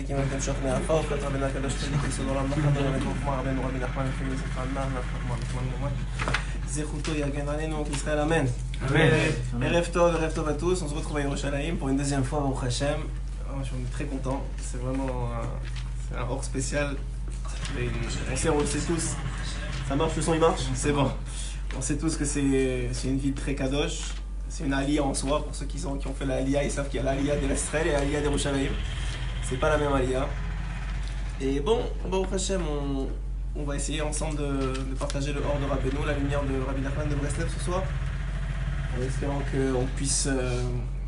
מחכים אתם שוכני החוף, את רבי הקדוש צדיק יסוד עולם בחדר ונתנו כמו רבנו רבי נחמן לפי זכר נח נחמן נחמן זכותו יגן עלינו qu'Israël amen. ערב טוב à tous, on se retrouve à Yerushalayim pour une deuxième fois au Hachem. Je suis très content, c'est vraiment c'est un hors spécial. On sait tous, ça marche, le son il marche, c'est bon. On sait tous que c'est une ville très kadosh, c'est une aliyah en soi. Pour ceux qui ont fait la aliyah, ils savent qu'il y a l'aliyah de l'Israël et l'aliyah de Yerushalayim. C'est pas la même aliyah. Et bon, au Hachem, on va essayer ensemble de partager le hors de Rabbeinu, la lumière de Rabbi Nachman de Breslev ce soir, en espérant qu'on puisse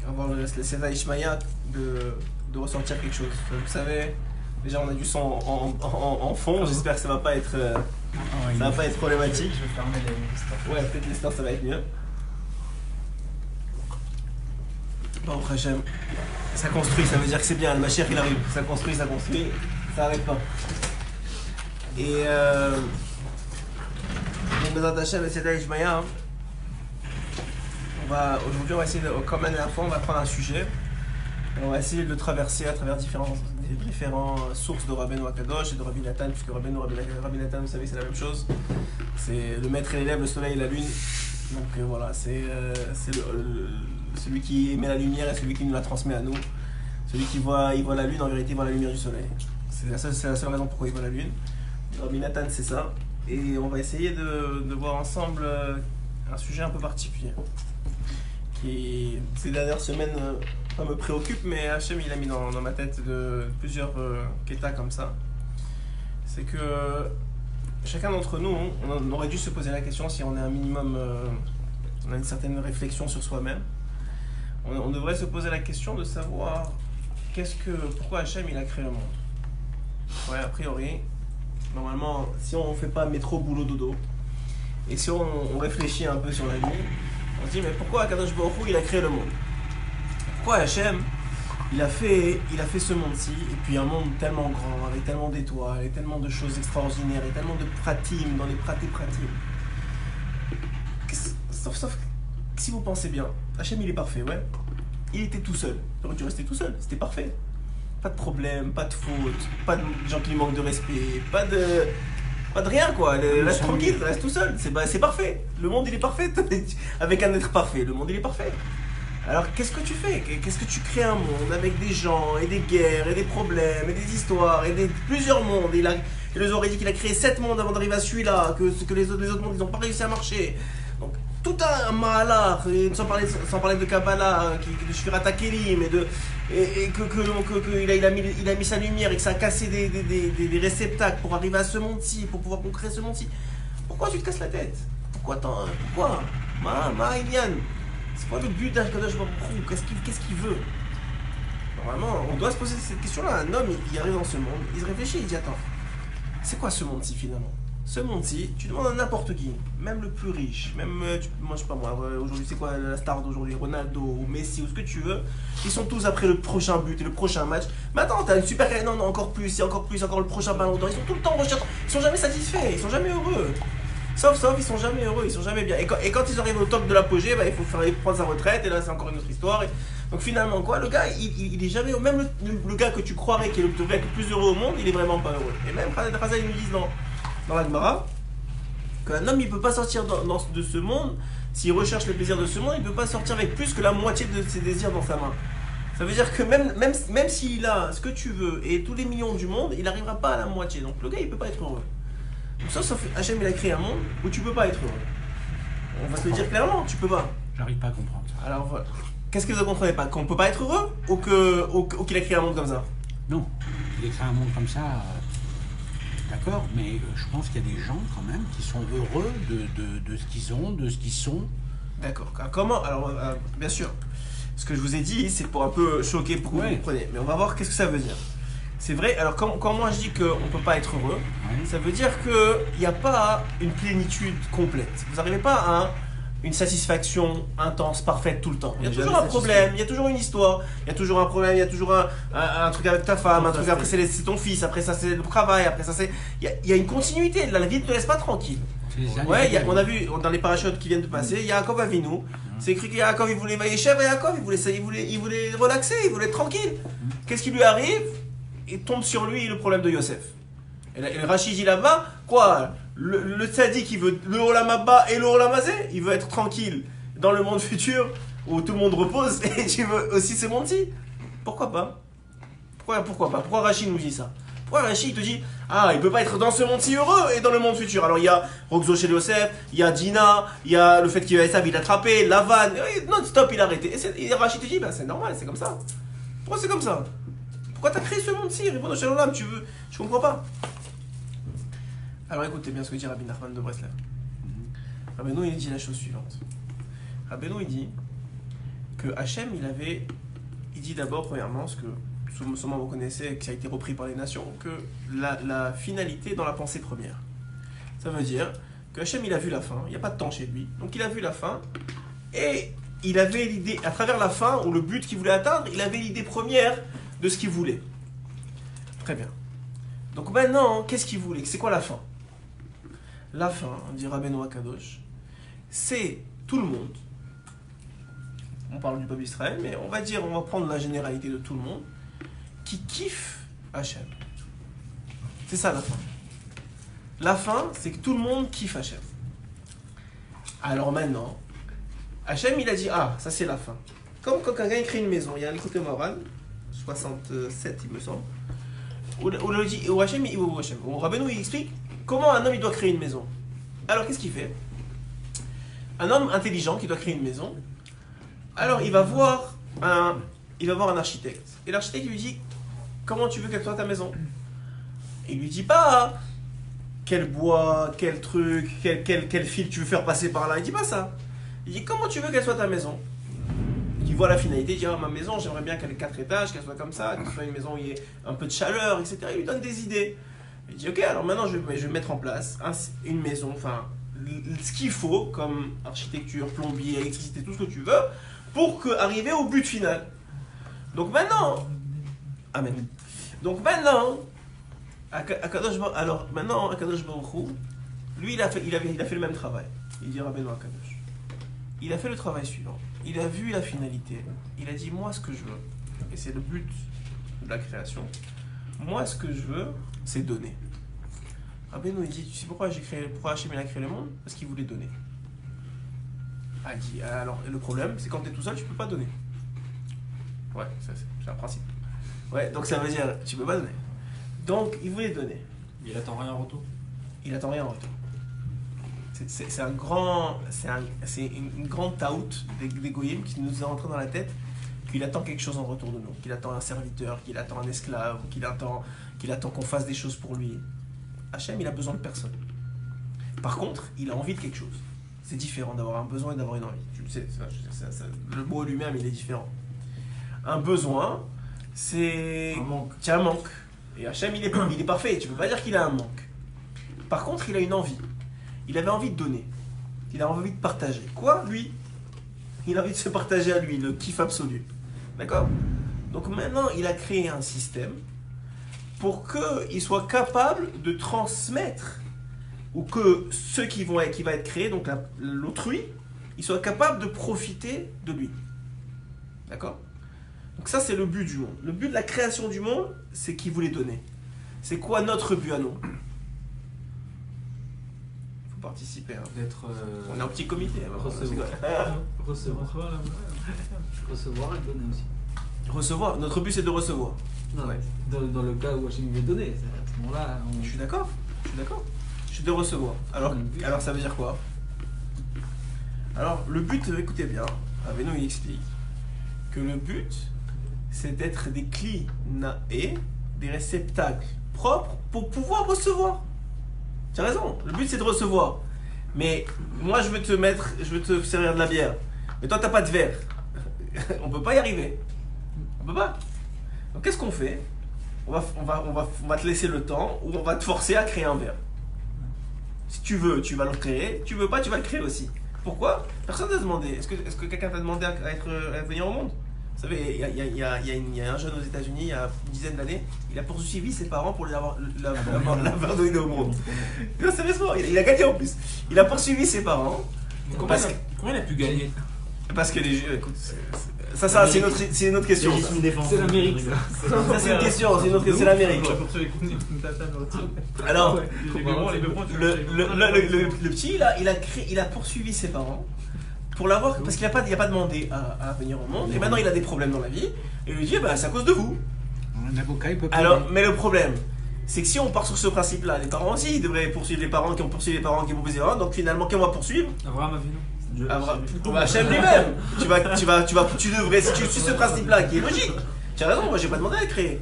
avoir le Seda Ishmaïa de ressortir quelque chose. Vous savez, déjà on a du son en fond, j'espère que ça va pas être problématique. Je vais fermer les stores. Ouais, peut-être les stores ça va être mieux. Bon, Hachem, ça construit, ça veut dire que c'est bien, le Mashiach il arrive, ça construit, ça arrête pas. Et donc Bezrat Hashem, le Seda Ishmaïa, aujourd'hui on va essayer, comme la dernière fois, on va prendre un sujet, et on va essayer de le traverser à travers différentes sources de Rabbeinu Akadosh et de Rabbi Nathan, puisque Rabbi Nathan, vous savez, c'est la même chose, c'est le maître et l'élève, le soleil et la lune, donc voilà, c'est celui qui émet la lumière et celui qui nous la transmet à nous. Celui qui voit la lune, en vérité, voit la lumière du soleil. C'est la seule raison pourquoi il voit la lune. Rabbi Nathan, c'est ça. Et on va essayer de voir ensemble un sujet un peu particulier qui, ces dernières semaines, me préoccupe, mais Hachem, il a mis dans ma tête de plusieurs kétas comme ça. C'est que chacun d'entre nous, on aurait dû se poser la question si on est un minimum, on a une certaine réflexion sur soi-même. On devrait se poser la question de savoir pourquoi Hachem il a créé le monde. Ouais, a priori, normalement, si on ne fait pas métro, boulot, dodo, et si on réfléchit un peu sur la vie, on se dit mais pourquoi Akadosh Baruch Hu il a créé le monde? Pourquoi Hachem il a fait ce monde-ci, et puis un monde tellement grand, avec tellement d'étoiles, et tellement de choses extraordinaires, et tellement de pratim, dans les pratim. Sauf si vous pensez bien, Hachem il est parfait, ouais. Il était tout seul. Il aurait dû rester tout seul, c'était parfait. Pas de problème, pas de faute, pas de gens qui lui manquent de respect, pas de rien quoi. Reste tranquille, reste tout seul, c'est parfait. Le monde il est parfait, avec un être parfait, le monde il est parfait. Alors qu'est-ce que tu fais? Qu'est-ce que tu crées un monde avec des gens, et des guerres, et des problèmes, et des histoires, et plusieurs mondes. Il nous aurait dit qu'il a créé 7 mondes avant d'arriver à celui-là, que les autres mondes ils n'ont pas réussi à marcher. Donc tout un mahalach, sans parler de Kabbalah, de Shvirat HaKelim, et qu'il a mis sa lumière et que ça a cassé des réceptacles pour arriver à ce monde-ci, pour pouvoir concrétiser ce monde-ci. Pourquoi tu te casses la tête? Pourquoi Inyan? C'est quoi le but d'Akadosh Baruch Hu? Qu'est-ce qu'il veut? Normalement, on doit se poser cette question-là. Un homme, il arrive dans ce monde, il se réfléchit, il dit attends, c'est quoi ce monde-ci finalement? Ce monde-ci, tu demandes à n'importe qui, même le plus riche, même, moi je sais pas moi, aujourd'hui c'est quoi la star d'aujourd'hui, Ronaldo ou Messi ou ce que tu veux, ils sont tous après le prochain but et le prochain match. Mais attends, t'as une super, non, encore plus, encore le prochain ballon d'or, ils sont tout le temps en recherche, ils sont jamais satisfaits, ils sont jamais heureux. Sauf, ils sont jamais heureux, ils sont jamais bien. Et quand ils arrivent au top de l'apogée, il faut prendre sa retraite, et là c'est encore une autre histoire. Donc finalement, quoi, le gars, il est jamais heureux. Même le gars que tu croirais qu'il devrait être le plus heureux au monde, il est vraiment pas heureux. Et même Khaled Raza, ils nous disent dans la Gemara qu'un homme il peut pas sortir de ce monde, s'il recherche le plaisir de ce monde, il peut pas sortir avec plus que la moitié de ses désirs dans sa main. Ça veut dire que même s'il a ce que tu veux et tous les millions du monde, il n'arrivera pas à la moitié. Donc le gars il peut pas être heureux. Donc ça, sauf Hachem il a créé un monde où tu peux pas être heureux. On va se le dire clairement, tu peux pas. J'arrive pas à comprendre. Alors voilà. Qu'est-ce que vous ne comprenez pas? Qu'on peut pas être heureux ou qu'il a créé un monde comme ça? Non, il a créé un monde comme ça. D'accord, mais je pense qu'il y a des gens quand même qui sont heureux de ce qu'ils ont, de ce qu'ils sont. D'accord. Comment? Alors, bien sûr, ce que je vous ai dit, c'est pour un peu choquer pour que vous compreniez. Mais on va voir qu'est-ce que ça veut dire. C'est vrai, alors quand moi je dis qu'on ne peut pas être heureux, ça veut dire qu'il n'y a pas une plénitude complète. Vous n'arrivez pas à une satisfaction intense, parfaite tout le temps. Il y a toujours un problème, il y a toujours une histoire, il y a toujours un problème, il y a toujours un truc avec ta femme, un truc après c'est ton fils, après ça c'est le travail, après ça c'est... Il y a une continuité, la vie ne te laisse pas tranquille. Ouais, on a vu dans les parachutes qui viennent de passer, Yaakov Avinu, c'est écrit que Yaakov il voulait Vaïchev et Yaakov il voulait relaxer, il voulait être tranquille. Qu'est-ce qui lui arrive? et tombe sur lui le problème de Yosef. Et le Rachid dit là-bas, quoi, le tzaddik il veut le Olam Haba et le Olam Hazé, il veut être tranquille dans le monde futur où tout le monde repose et tu veux aussi ce monde-ci. Pourquoi pas? Pourquoi pas? Pourquoi Rachid nous dit ça? Pourquoi Rachid te dit, ah, il peut pas être dans ce monde-ci heureux et dans le monde futur? Alors il y a Roxo chez Yosef, il y a Dina, il y a le fait qu'il va il a attrapé, Lavan, non stop, il a arrêté. Et Rachid te dit, bah c'est normal, c'est comme ça. Pourquoi c'est comme ça? Pourquoi t'as créé ce monde-ci? Réponds au Shalom, tu veux? Je comprends pas. Alors écoutez bien ce que dit Rabbi Nachman de Breslev. Rabbeinu il dit la chose suivante. Rabbeinu il dit que Hachem il dit d'abord premièrement ce que sûrement vous connaissez, qui a été repris par les nations, que la finalité est dans la pensée première. Ça veut dire que Hachem il a vu la fin, il n'y a pas de temps chez lui, donc il a vu la fin et il avait l'idée, à travers la fin ou le but qu'il voulait atteindre, il avait l'idée première de ce qu'il voulait. Très bien. Donc maintenant, qu'est-ce qu'il voulait? C'est quoi la fin? La fin, dit Rabbeinu Akadosh, c'est tout le monde. On parle du peuple d'Israël, mais on va prendre la généralité de tout le monde qui kiffe Hachem. C'est ça la fin. La fin, c'est que tout le monde kiffe Hachem. Alors maintenant, Hachem il a dit, ah, ça c'est la fin. Comme quand quelqu'un crée une maison, il y a un côté moral, 67 il me semble, où Rabbeinu il explique comment un homme il doit créer une maison. Alors qu'est-ce qu'il fait? Un homme intelligent qui doit créer une maison, alors il va voir un architecte. Et l'architecte lui dit, comment tu veux qu'elle soit ta maison? Et il lui dit pas quel bois, quel truc, quel fil tu veux faire passer par là. Il dit pas ça. Il dit comment tu veux qu'elle soit ta maison? Il voit la finalité, il dit ma maison j'aimerais bien qu'elle ait 4 étages, qu'elle soit comme ça, qu'elle soit une maison où il y ait un peu de chaleur, etc. Il lui donne des idées. Il dit ok, alors maintenant je vais mettre en place une maison, enfin ce qu'il faut comme architecture, plombier, électricité, tout ce que tu veux, pour arriver au but final. Donc maintenant, amen. Donc maintenant, Akadosh Baruch Hu, lui il a fait le même travail. Il dit Rabbeinu Akadosh. Il a fait le travail suivant. Il a vu la finalité. Il a dit moi ce que je veux, et c'est le but de la création. Moi ce que je veux, c'est donner. Rabbeinu il dit tu sais pourquoi Hachem a créé le monde? Parce qu'il voulait donner. Il dit alors le problème c'est quand tu es tout seul tu peux pas donner. Ouais, c'est un principe. Ouais, donc ça veut dire tu peux pas donner. Donc il voulait donner. Il attend rien en retour. Il attend rien en retour. C'est une grande taout des goyim qui nous est rentré dans la tête qu'il attend quelque chose en retour de nous, qu'il attend un serviteur, qu'il attend un esclave, qu'il attend qu'on fasse des choses pour lui. Hachem, il a besoin de personne. Par contre, il a envie de quelque chose. C'est différent d'avoir un besoin et d'avoir une envie. Tu le sais, le mot lui-même, il est différent. Un besoin, c'est un manque. Et Hachem, il est parfait. Tu ne peux pas dire qu'il a un manque. Par contre, il a une envie. Il avait envie de donner. Il a envie de partager. Quoi, lui? Il a envie de se partager à lui, le kiff absolu. D'accord? Donc maintenant, il a créé un système pour qu'il soit capable de transmettre, ou que ceux qui va être créés, donc l'autrui, il soit capable de profiter de lui. D'accord? Donc ça, c'est le but du monde. Le but de la création du monde, c'est qu'il voulait donner. C'est quoi notre but à nous? Il faut participer. Hein. On est un petit comité. Recevoir et donner aussi. Recevoir, notre but c'est de recevoir. Non, ouais. Dans le cas où Hachem veut donner, à ce moment-là... Je suis d'accord. Je suis de recevoir. Alors ça veut dire quoi? Alors le but, écoutez bien, Rabbeinu il explique que le but c'est d'être des klinae, des réceptacles propres pour pouvoir recevoir. Tu as raison, le but c'est de recevoir. Mais moi je veux te servir de la bière. Mais toi t'as pas de verre. On peut pas y arriver. On peut pas. Donc qu'est-ce qu'on fait? On va te laisser le temps ou on va te forcer à créer un verre. Si tu veux, tu vas le créer. Tu veux pas, tu vas le créer aussi. Pourquoi? Personne t'a demandé. Est-ce que quelqu'un t'a demandé à venir au monde? Vous savez, il y a un jeune aux États-Unis, il y a une dizaine d'années, il a poursuivi ses parents pour l'avoir donné au monde. Non, sérieusement, il a gagné en plus. Il a poursuivi ses parents. Comment il a pu gagner? Parce que les jeux, écoute, Ça, c'est une autre question. ça. Légitime défense. C'est l'Amérique, ça. Ça, c'est une question, c'est l'Amérique. Alors, le petit, là, il a poursuivi ses parents pour l'avoir, parce qu'il n'a pas demandé à venir au monde, et maintenant il a des problèmes dans la vie, et il lui dit, bah, c'est à cause de vous. Un avocat, il peut pas. Alors, mais le problème, c'est que si on part sur ce principe-là, les parents aussi, ils devraient poursuivre les parents qui ont poursuivi les parents qui ont poursuivi les parents, donc finalement, qui on va poursuivre? Abraham Avinu. Hachem lui-même. Tu devrais, si tu suis ce principe-là qui est logique, tu as raison, moi j'ai pas demandé à le créer.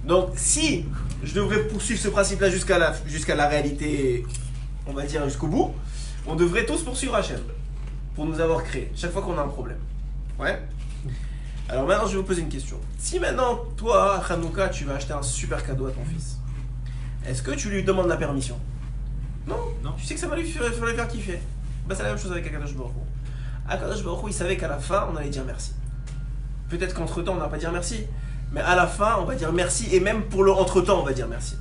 Donc si je devrais poursuivre ce principe-là jusqu'à la réalité, on va dire jusqu'au bout, on devrait tous poursuivre Hachem pour nous avoir créé chaque fois qu'on a un problème. Ouais. Alors maintenant je vais vous poser une question. Si maintenant toi, à Hanouka, tu vas acheter un super cadeau à ton fils, est-ce que tu lui demandes la permission? Non. Tu sais que ça va lui faire kiffer. Bah, c'est la même chose avec Akadosh Baruch Hu. Akadosh Baruch Hu, il savait qu'à la fin, on allait dire merci. Peut-être qu'entre-temps, on ne va pas dire merci. Mais à la fin, on va dire merci. Et même pour le entre-temps, on va dire merci.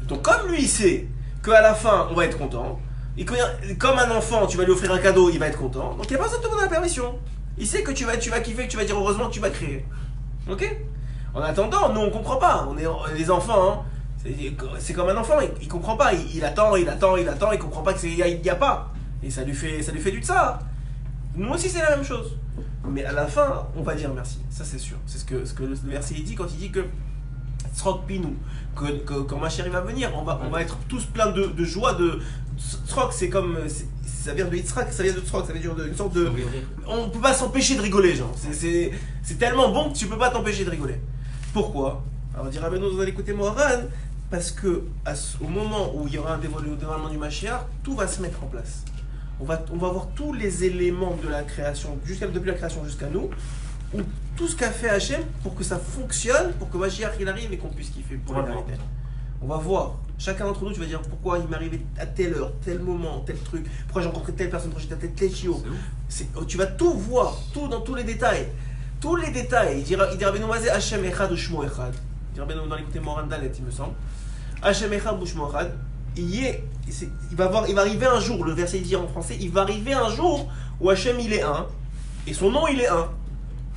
Donc comme lui, il sait qu'à la fin, on va être content. Et comme un enfant, tu vas lui offrir un cadeau, il va être content. Donc il n'y a pas besoin de te demander la permission. Il sait que tu vas kiffer, que tu vas dire heureusement que tu vas créer. Ok? En attendant, nous, on ne comprend pas. On est les enfants, hein. C'est comme un enfant. Il ne comprend pas. Il attend. Il ne comprend pas qu'il n'y a pas. Et ça lui fait du ça. Nous aussi c'est la même chose. Mais à la fin, on va dire merci. Ça c'est sûr. C'est ce que le verset dit quand il dit que Tzrok Pinou, que quand Mashiach va venir, on va être tous pleins de joie. Tzrok, c'est comme ça vient de Yitzhak, ça vient de Tzrok, ça veut dire une sorte de. On peut pas s'empêcher de rigoler, genre. C'est tellement bon que tu peux pas t'empêcher de rigoler. Pourquoi? Alors dire Rabbeinu, vous allez écouter Moharan, parce que au moment où il y aura un dévoilement du Mashiach, tout va se mettre en place. On va voir tous les éléments de la création, depuis la création jusqu'à nous, où tout ce qu'a fait Hachem pour que ça fonctionne, pour que Mashiach il arrive et qu'on puisse kiffer pour la vérité. On va voir. Chacun d'entre nous, tu vas dire pourquoi il m'est arrivé à telle heure, tel moment, tel truc, pourquoi j'ai rencontré telle personne, pourquoi j'étais à tel chiot. Tu vas tout voir, tout dans tous les détails. Tous les détails. Il dira Rabbeinu Mazé Hachem Echad ou Shmo Echad. Il dira Rabbeinu dans l'écouté Moran Dalet, il me semble. Hachem Echad ou Shmo Echad. Il va arriver un jour, le verset dit en français, il va arriver un jour où Hachem il est un, et son nom il est un.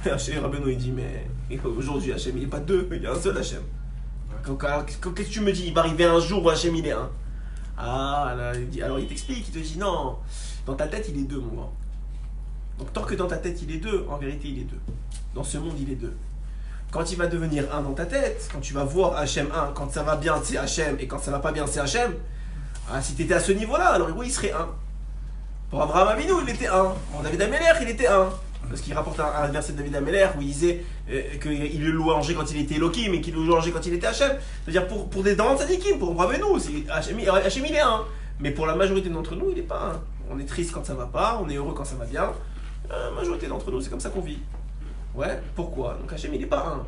Hachem Rabbeinu il dit, mais aujourd'hui Hachem il n'est pas deux, il y a un seul Hachem. Qu'est-ce que tu me dis? Il va arriver un jour où Hachem il est un. Ah, là, alors il t'explique, il te dit non, dans ta tête il est deux, mon grand. Donc tant que dans ta tête il est deux, en vérité il est deux. Dans ce monde il est deux. Quand il va devenir un dans ta tête, quand tu vas voir Hachem 1, quand ça va bien c'est Hachem et quand ça va pas bien c'est Hachem, ah, si tu étais à ce niveau-là, alors oui il serait un. Pour Abraham Avinu il était un. Pour David Améler il était un. Parce qu'il rapporte un verset de David Améler où il disait qu'il le louangeait quand il était Elohim et qu'il le louangeait quand il était Hachem. C'est-à-dire pour des dans Tzadikim, pour Abraham Avinu, Hachem il est un. Mais pour la majorité d'entre nous il n'est pas un. On est triste quand ça va pas, on est heureux quand ça va bien. La majorité d'entre nous c'est comme ça qu'on vit. Ouais, pourquoi? Donc Hachem il n'est pas un,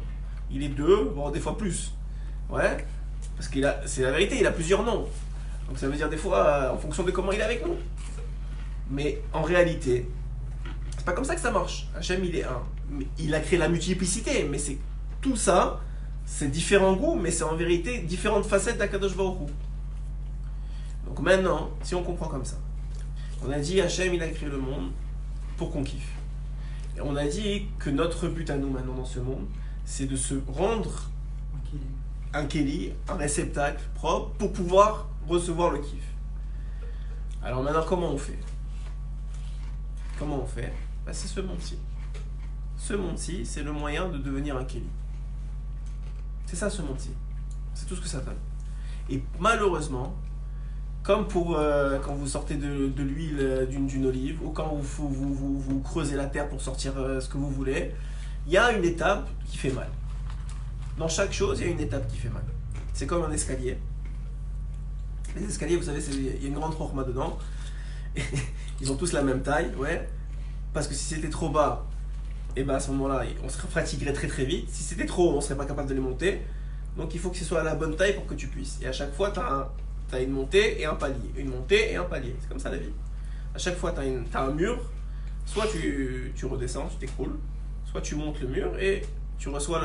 il est deux, voire des fois plus. Ouais, parce c'est la vérité, il a plusieurs noms. Donc ça veut dire des fois en fonction de comment il est avec nous. Mais en réalité, c'est pas comme ça que ça marche. Hachem il est un. Mais il a créé la multiplicité, mais c'est tout ça, c'est différents goûts, mais c'est en vérité différentes facettes d'Akadosh Baruch Hu. Donc maintenant, si on comprend comme ça, on a dit Hachem il a créé le monde pour qu'on kiffe. Et on a dit que notre but à nous maintenant dans ce monde, c'est de se rendre un kéli, un réceptacle propre pour pouvoir recevoir le kiff. Alors maintenant, comment on fait? Ben, c'est ce monde-ci. Ce monde-ci, c'est le moyen de devenir un kéli. C'est ça ce monde-ci. C'est tout ce que ça donne. Et malheureusement, comme pour quand vous sortez de l'huile d'une olive, ou quand vous creusez la terre pour sortir ce que vous voulez, il y a une étape qui fait mal. Dans chaque chose, il y a une étape qui fait mal. C'est comme un escalier. Les escaliers, vous savez, il y a une grande chorma dedans. Ils ont tous la même taille, ouais. Parce que si c'était trop bas, et ben à ce moment-là, on se fatiguerait très très vite. Si c'était trop haut, on ne serait pas capable de les monter. Donc il faut que ce soit à la bonne taille pour que tu puisses. Et à chaque fois, tu as une montée et un palier. Une montée et un palier. C'est comme ça la vie. À chaque fois, tu as un mur. Soit tu redescends, tu t'écroules. Soit tu montes le mur et tu reçois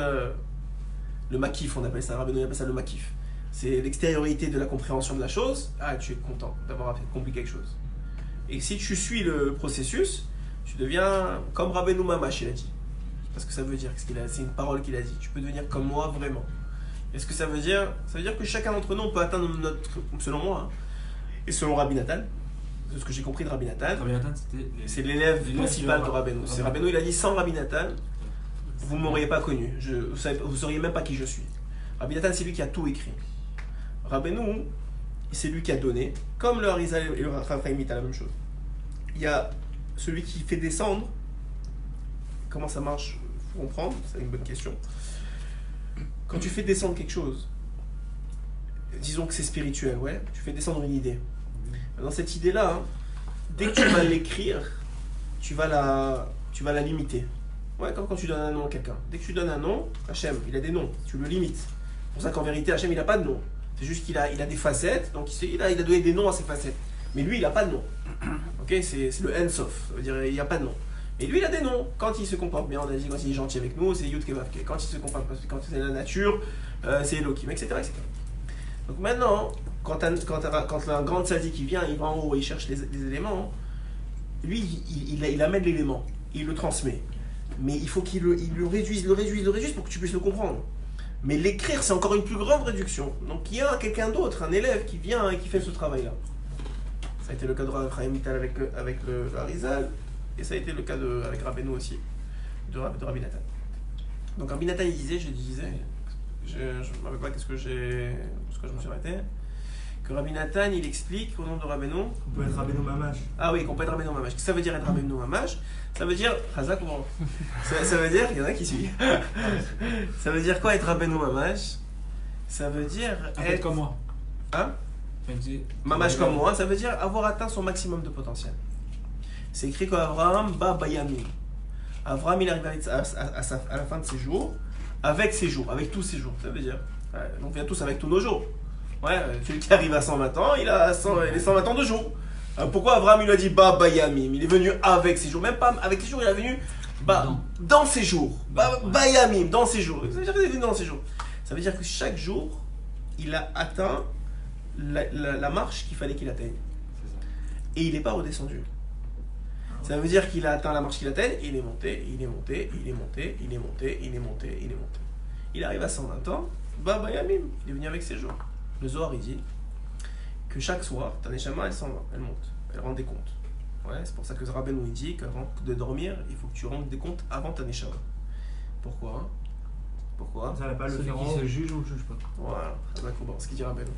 le makif, on appelle ça. Rabbeinu appelle ça le makif. C'est l'extériorité de la compréhension de la chose. Ah, tu es content d'avoir accompli quelque chose. Et si tu suis le processus, tu deviens comme Rabbeinu Mamash, il a dit. parce que ça veut dire, c'est une parole qu'il a dit. Tu peux devenir comme moi vraiment. Et ce que ça veut dire? Ça veut dire que chacun d'entre nous, on peut atteindre notre, selon moi, hein, et selon Rabbi Nathan, de ce que j'ai compris de Rabbi Nathan, Rabbi Nathan, c'est l'élève principal de Rabbeinu. C'est Rabbeinu, il a dit sans Rabbi Nathan, vous ne m'auriez pas connu. Vous ne sauriez même pas qui je suis. Rabbi Nathan, c'est lui qui a tout écrit. Rabbeinu, c'est lui qui a donné. Comme le Harizal et le Raphaïm, c'est la même chose. Il y a celui qui fait descendre. Comment ça marche? Il faut comprendre, c'est une bonne question. Quand tu fais descendre quelque chose, disons que c'est spirituel, ouais, tu fais descendre une idée. Dans cette idée-là, hein, dès que tu vas l'écrire, tu vas la limiter. Ouais, comme quand tu donnes un nom à quelqu'un. Dès que tu donnes un nom, Hachem, il a des noms, tu le limites. C'est pour ça qu'en vérité, Hachem, il n'a pas de nom. C'est juste qu'il a des facettes, donc il a donné des noms à ses facettes. Mais lui, il n'a pas de nom. Ok, c'est le Ensof, ça veut dire il n'y a pas de nom. Et lui, il a des noms. Quand il se comporte bien, on a dit, quand il est gentil avec nous, c'est Yud Kevavke. Quand il se comporte pas, quand c'est la nature, c'est Elohim, etc., etc. Donc maintenant, quand un grand tzaddik qui vient, il va en haut et il cherche les éléments, lui, il amène l'élément, il le transmet. Mais il faut qu'il le réduise pour que tu puisses le comprendre. Mais l'écrire, c'est encore une plus grande réduction. Donc il y a quelqu'un d'autre, un élève qui vient et qui fait ce travail-là. Ça a été le cas de Raphaïm Vital avec le Harizal, et ça a été le cas avec Rabbeinu aussi, de Rabbi Nathan. Donc Rabbi Nathan, il disait, je ne me rappelle pas ce que je me suis arrêté, que Rabbi Nathan, il explique au nom de Rabbeinu. On peut être Rabbeinu Mamash. Ah oui, qu'on peut être Rabbeinu Mamash. Qu'est-ce que ça veut dire être Rabbeinu Mamash? Ça veut dire, Hazak, ça veut dire, il y en a qui suivent. Ça veut dire quoi être Rabbeinu Mamash? Ça veut dire être comme moi. Hein? Mamash comme moi, ça veut dire avoir atteint son maximum de potentiel. C'est écrit qu'Abraham ba bayamim. Abraham, il arrive à la fin de ses jours, avec tous ses jours. Ça veut dire, on vient tous avec tous nos jours. Ouais, celui qui arrive à 120 ans, il a les 120 ans de jours. Pourquoi Abraham, il lui a dit ba bayamim? Il est venu avec ses jours, même pas avec ses jours, il est venu dans ses jours. Bayamim, dans ses jours. Ça veut dire qu'il est venu dans ses jours. Ça veut dire que chaque jour, il a atteint la marche qu'il fallait qu'il atteigne. Et il n'est pas redescendu. Ça veut dire qu'il a atteint la marche qu'il atteigne, et il est monté, il est monté, il est monté, il est monté, il est monté, il est monté. Il arrive à 120 ans, bayamim, il est venu avec ses jours. Le Zohar, il dit que chaque soir, ta neshama, elle s'en va, elle monte, elle rend des comptes. Ouais, c'est pour ça que Rabbeinu, il dit qu'avant de dormir, il faut que tu rendes des comptes avant ta neshama. Pourquoi? Ça n'a pas le celui faire qui se juge ou ne juge pas. Voilà, ce qu'il dit Rabbeinu.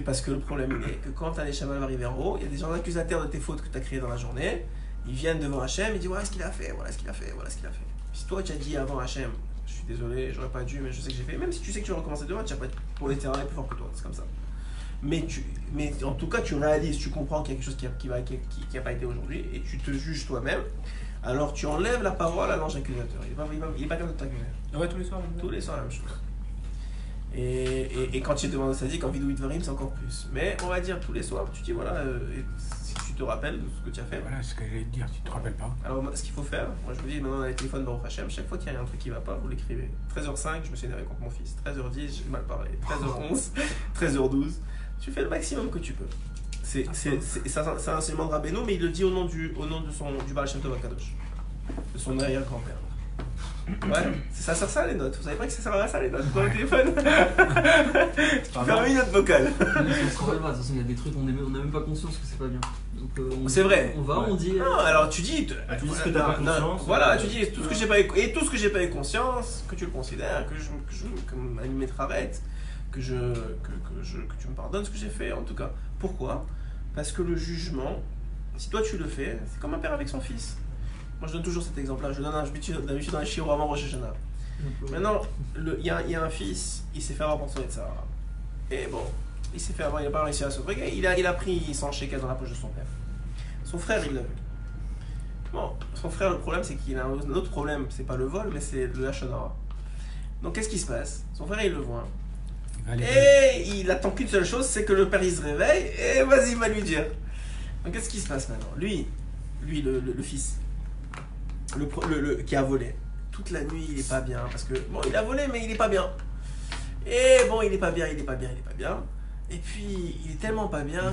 Parce que le problème est que quand ta neshama va arriver en haut, il y a des gens accusateurs de tes fautes que tu as créées dans la journée, ils viennent devant Hachem, ils disent voilà ce qu'il a fait, voilà ce qu'il a fait, voilà ce qu'il a fait. Si toi tu as dit avant Hachem, je suis désolé, j'aurais pas dû, mais je sais que j'ai fait, même si tu sais que tu vas recommencer demain, tu vas pas être pour l'éternel plus fort que toi, c'est comme ça. Mais en tout cas, tu réalises, tu comprends qu'il y a quelque chose qui a pas été aujourd'hui, et tu te juges toi-même, alors tu enlèves la parole à l'ange accusateur. Il est pas capable de t'accuser. Ouais, tous les soirs. Tous les soirs, la même chose. Et quand tu es devant le sadique, en vidéo Dvarim, c'est encore plus. Mais on va dire tous les soirs, tu dis voilà, si tu te rappelles de ce que tu as fait. Voilà ce que j'allais te dire, tu te rappelles pas. Alors, ce qu'il faut faire, moi je vous dis, maintenant dans les téléphones Baruch Hashem, chaque fois qu'il y a un truc qui va pas, vous l'écrivez. 13h05, je me suis énervé contre mon fils. 13h10, j'ai mal parlé. 13h11, 13h12. Tu fais le maximum que tu peux. C'est un enseignement de Rabbeinu, mais il le dit au nom du Baal Shem Tov HaKadosh, de son arrière-grand-père. Ouais, ça sert ça les notes. Vous savez pas que ça sert à ça les notes dans le téléphone? Faire une note vocale. De toute façon, il y a des trucs, on n'a même pas conscience que c'est pas bien. C'est vrai. On dit. Non, alors tu dis. Tu dis ce que t'as pas conscience. Voilà, tu dis tout ce que j'ai pas eu, et tout ce que j'ai pas eu conscience, que tu le considères, que ma limite arrête, que tu me pardonnes ce que j'ai fait en tout cas. Pourquoi? Parce que le jugement, si toi tu le fais, c'est comme un père avec son fils. Moi je donne toujours cet exemple-là, je donne d'habitude dans un shiro avant Rosh Hashanah. Maintenant, il y a un fils, il s'est fait avoir pour son Yetzirah. Et bon, il s'est fait avoir, il n'a pas réussi à se briser, il a pris 100 shekels dans la poche de son père. Son frère, il l'a vu. Bon, son frère, le problème c'est qu'il a un autre problème, c'est pas le vol, mais c'est le Lashon Hara. Donc qu'est-ce qui se passe? Son frère, il le voit. Et il attend qu'une seule chose, c'est que le père il se réveille, et vas-y, il va lui dire. Donc qu'est-ce qui se passe maintenant? Lui le fils. Qui a volé. Toute la nuit, il est pas bien. Parce que, bon, il a volé, mais il est pas bien. Et bon, il est pas bien. Et puis, il est tellement pas bien.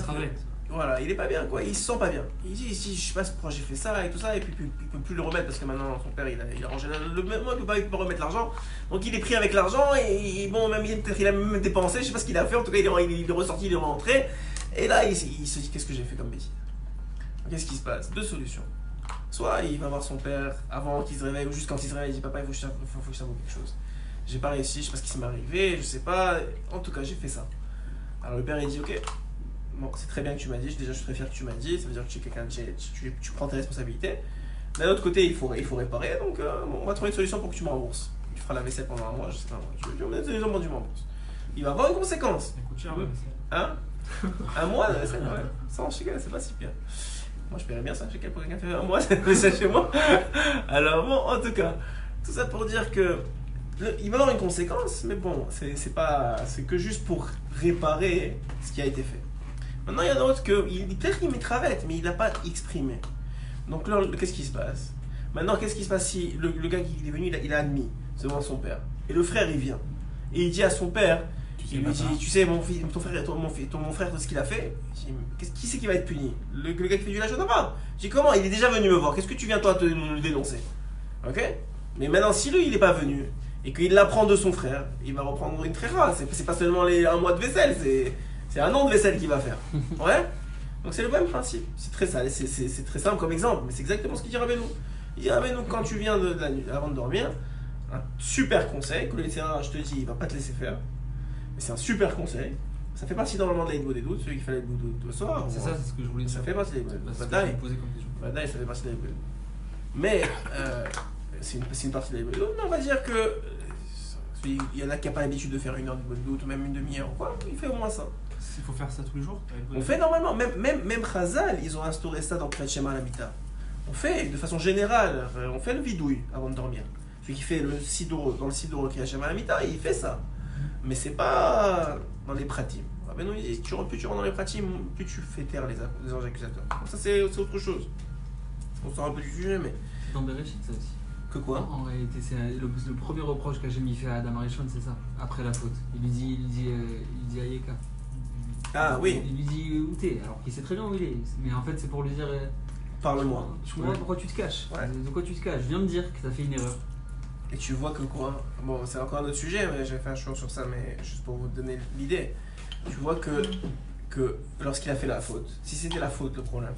voilà, il est pas bien quoi, il se sent pas bien. Il dit si je sais pas pourquoi j'ai fait ça et tout ça, et puis il peut plus le remettre parce que maintenant son père il a rangé le même, il peut pas remettre l'argent. Donc il est pris avec l'argent et bon, même peut-être il a même dépensé, je sais pas ce qu'il a fait, en tout cas il est ressorti, il est rentré. Et là il se dit qu'est-ce que j'ai fait comme bêtise. Qu'est-ce qui se passe? Deux solutions. Soit il va voir son père avant qu'il se réveille, ou juste quand il se réveille, il dit papa il faut que je t'avoue quelque chose. J'ai pas réussi, je sais pas ce qui m'est arrivé, je sais pas, en tout cas j'ai fait ça. Alors le père il dit ok, bon c'est très bien que tu m'as dit, déjà je suis très fier que tu m'as dit, ça veut dire que tu es quelqu'un, tu prends tes responsabilités. D'un autre côté il faut réparer, donc bon, on va trouver une solution pour que tu me rembourses. Tu feras la vaisselle pendant un mois, je sais pas moi, tu me donnes des hommes du rembourses. Il va avoir une conséquence. Ça coûte cher, la vaisselle. Hein? Un mois de vaisselle, ouais. Sans chical, c'est pas si pire. Moi je paierais bien ça chez quelqu'un qui fait un mois de vaisselle chez moi. Alors bon, en tout cas, tout ça pour dire que il va avoir une conséquence, mais bon, c'est que juste pour réparer ce qui a été fait. Maintenant, il y en a d'autres que peut-être qu'il m'étravette, mais il n'a pas exprimé. Donc là, qu'est-ce qui se passe? Maintenant, qu'est-ce qui se passe si le gars qui est venu, il a admis devant son père, et le frère il vient, et il dit à son père, il lui dit, tu sais, mon frère, mon frère, tout ce qu'il a fait, qui c'est qui va être puni? Le gars qui fait du lâche, non pas. Je dis comment? Il est déjà venu me voir, qu'est-ce que tu viens toi te dénoncer? Ok? Mais maintenant, si lui il n'est pas venu, et qu'il l'apprend de son frère, il va reprendre une très rare. C'est pas seulement un mois de vaisselle, c'est un an de vaisselle qu'il va faire. Ouais? Donc c'est le même principe. C'est très simple comme exemple, mais c'est exactement ce qu'il dit Rabbeinu. Il dit Rabbeinu, quand tu viens de la nuit, avant de dormir, un super conseil, que le littéraire, je te dis, il va pas te laisser faire. Mais c'est un super conseil. Ça fait partie normalement de l'Aïdbo des doutes, celui qui fait l'Aïdbo des doutes le soir. C'est ça, c'est ce que je voulais dire. Ça fait partie de l'Aïdbo des doutes. Badaï, ça fait partie de l'Aïdbo des doutes. Mais c'est une partie de l'Aïdbo des doutes. Mais on va dire que il y en a qui n'ont pas l'habitude de faire une heure de doute ou même une demi-heure ou quoi, il fait au moins ça. Il faut faire ça tous les jours? On fait normalement, même Chazal, ils ont instauré ça dans Kriyat Shema à l'Amita. On fait de façon générale, on fait le vidouille avant de dormir. Celui qui fait le sidoro, dans le sidoro Kriyat Shema à l'Amita, il fait ça. Mais c'est pas dans les pratiques. Ben non, plus tu rentres dans les pratiques, plus tu fais taire les anges accusateurs. Donc ça c'est autre chose. On sort un peu du sujet, mais... C'est dans Bereshit ça aussi. Que quoi? En réalité, c'est le premier reproche qu'Hachem fait à Adam Arishon, c'est ça, après la faute. Il lui dit Ayeka. Ah oui. Il lui dit où t'es, alors qu'il sait très bien où il est. Mais en fait, c'est pour lui dire parle-moi. Je comprends pourquoi tu te caches. Ouais. De quoi tu te caches? Viens me dire que t'as fait une erreur. Et tu vois que quoi? Bon, c'est encore un autre sujet, mais j'ai fait un show sur ça, mais juste pour vous donner l'idée. Tu vois que lorsqu'il a fait la faute, si c'était la faute le problème,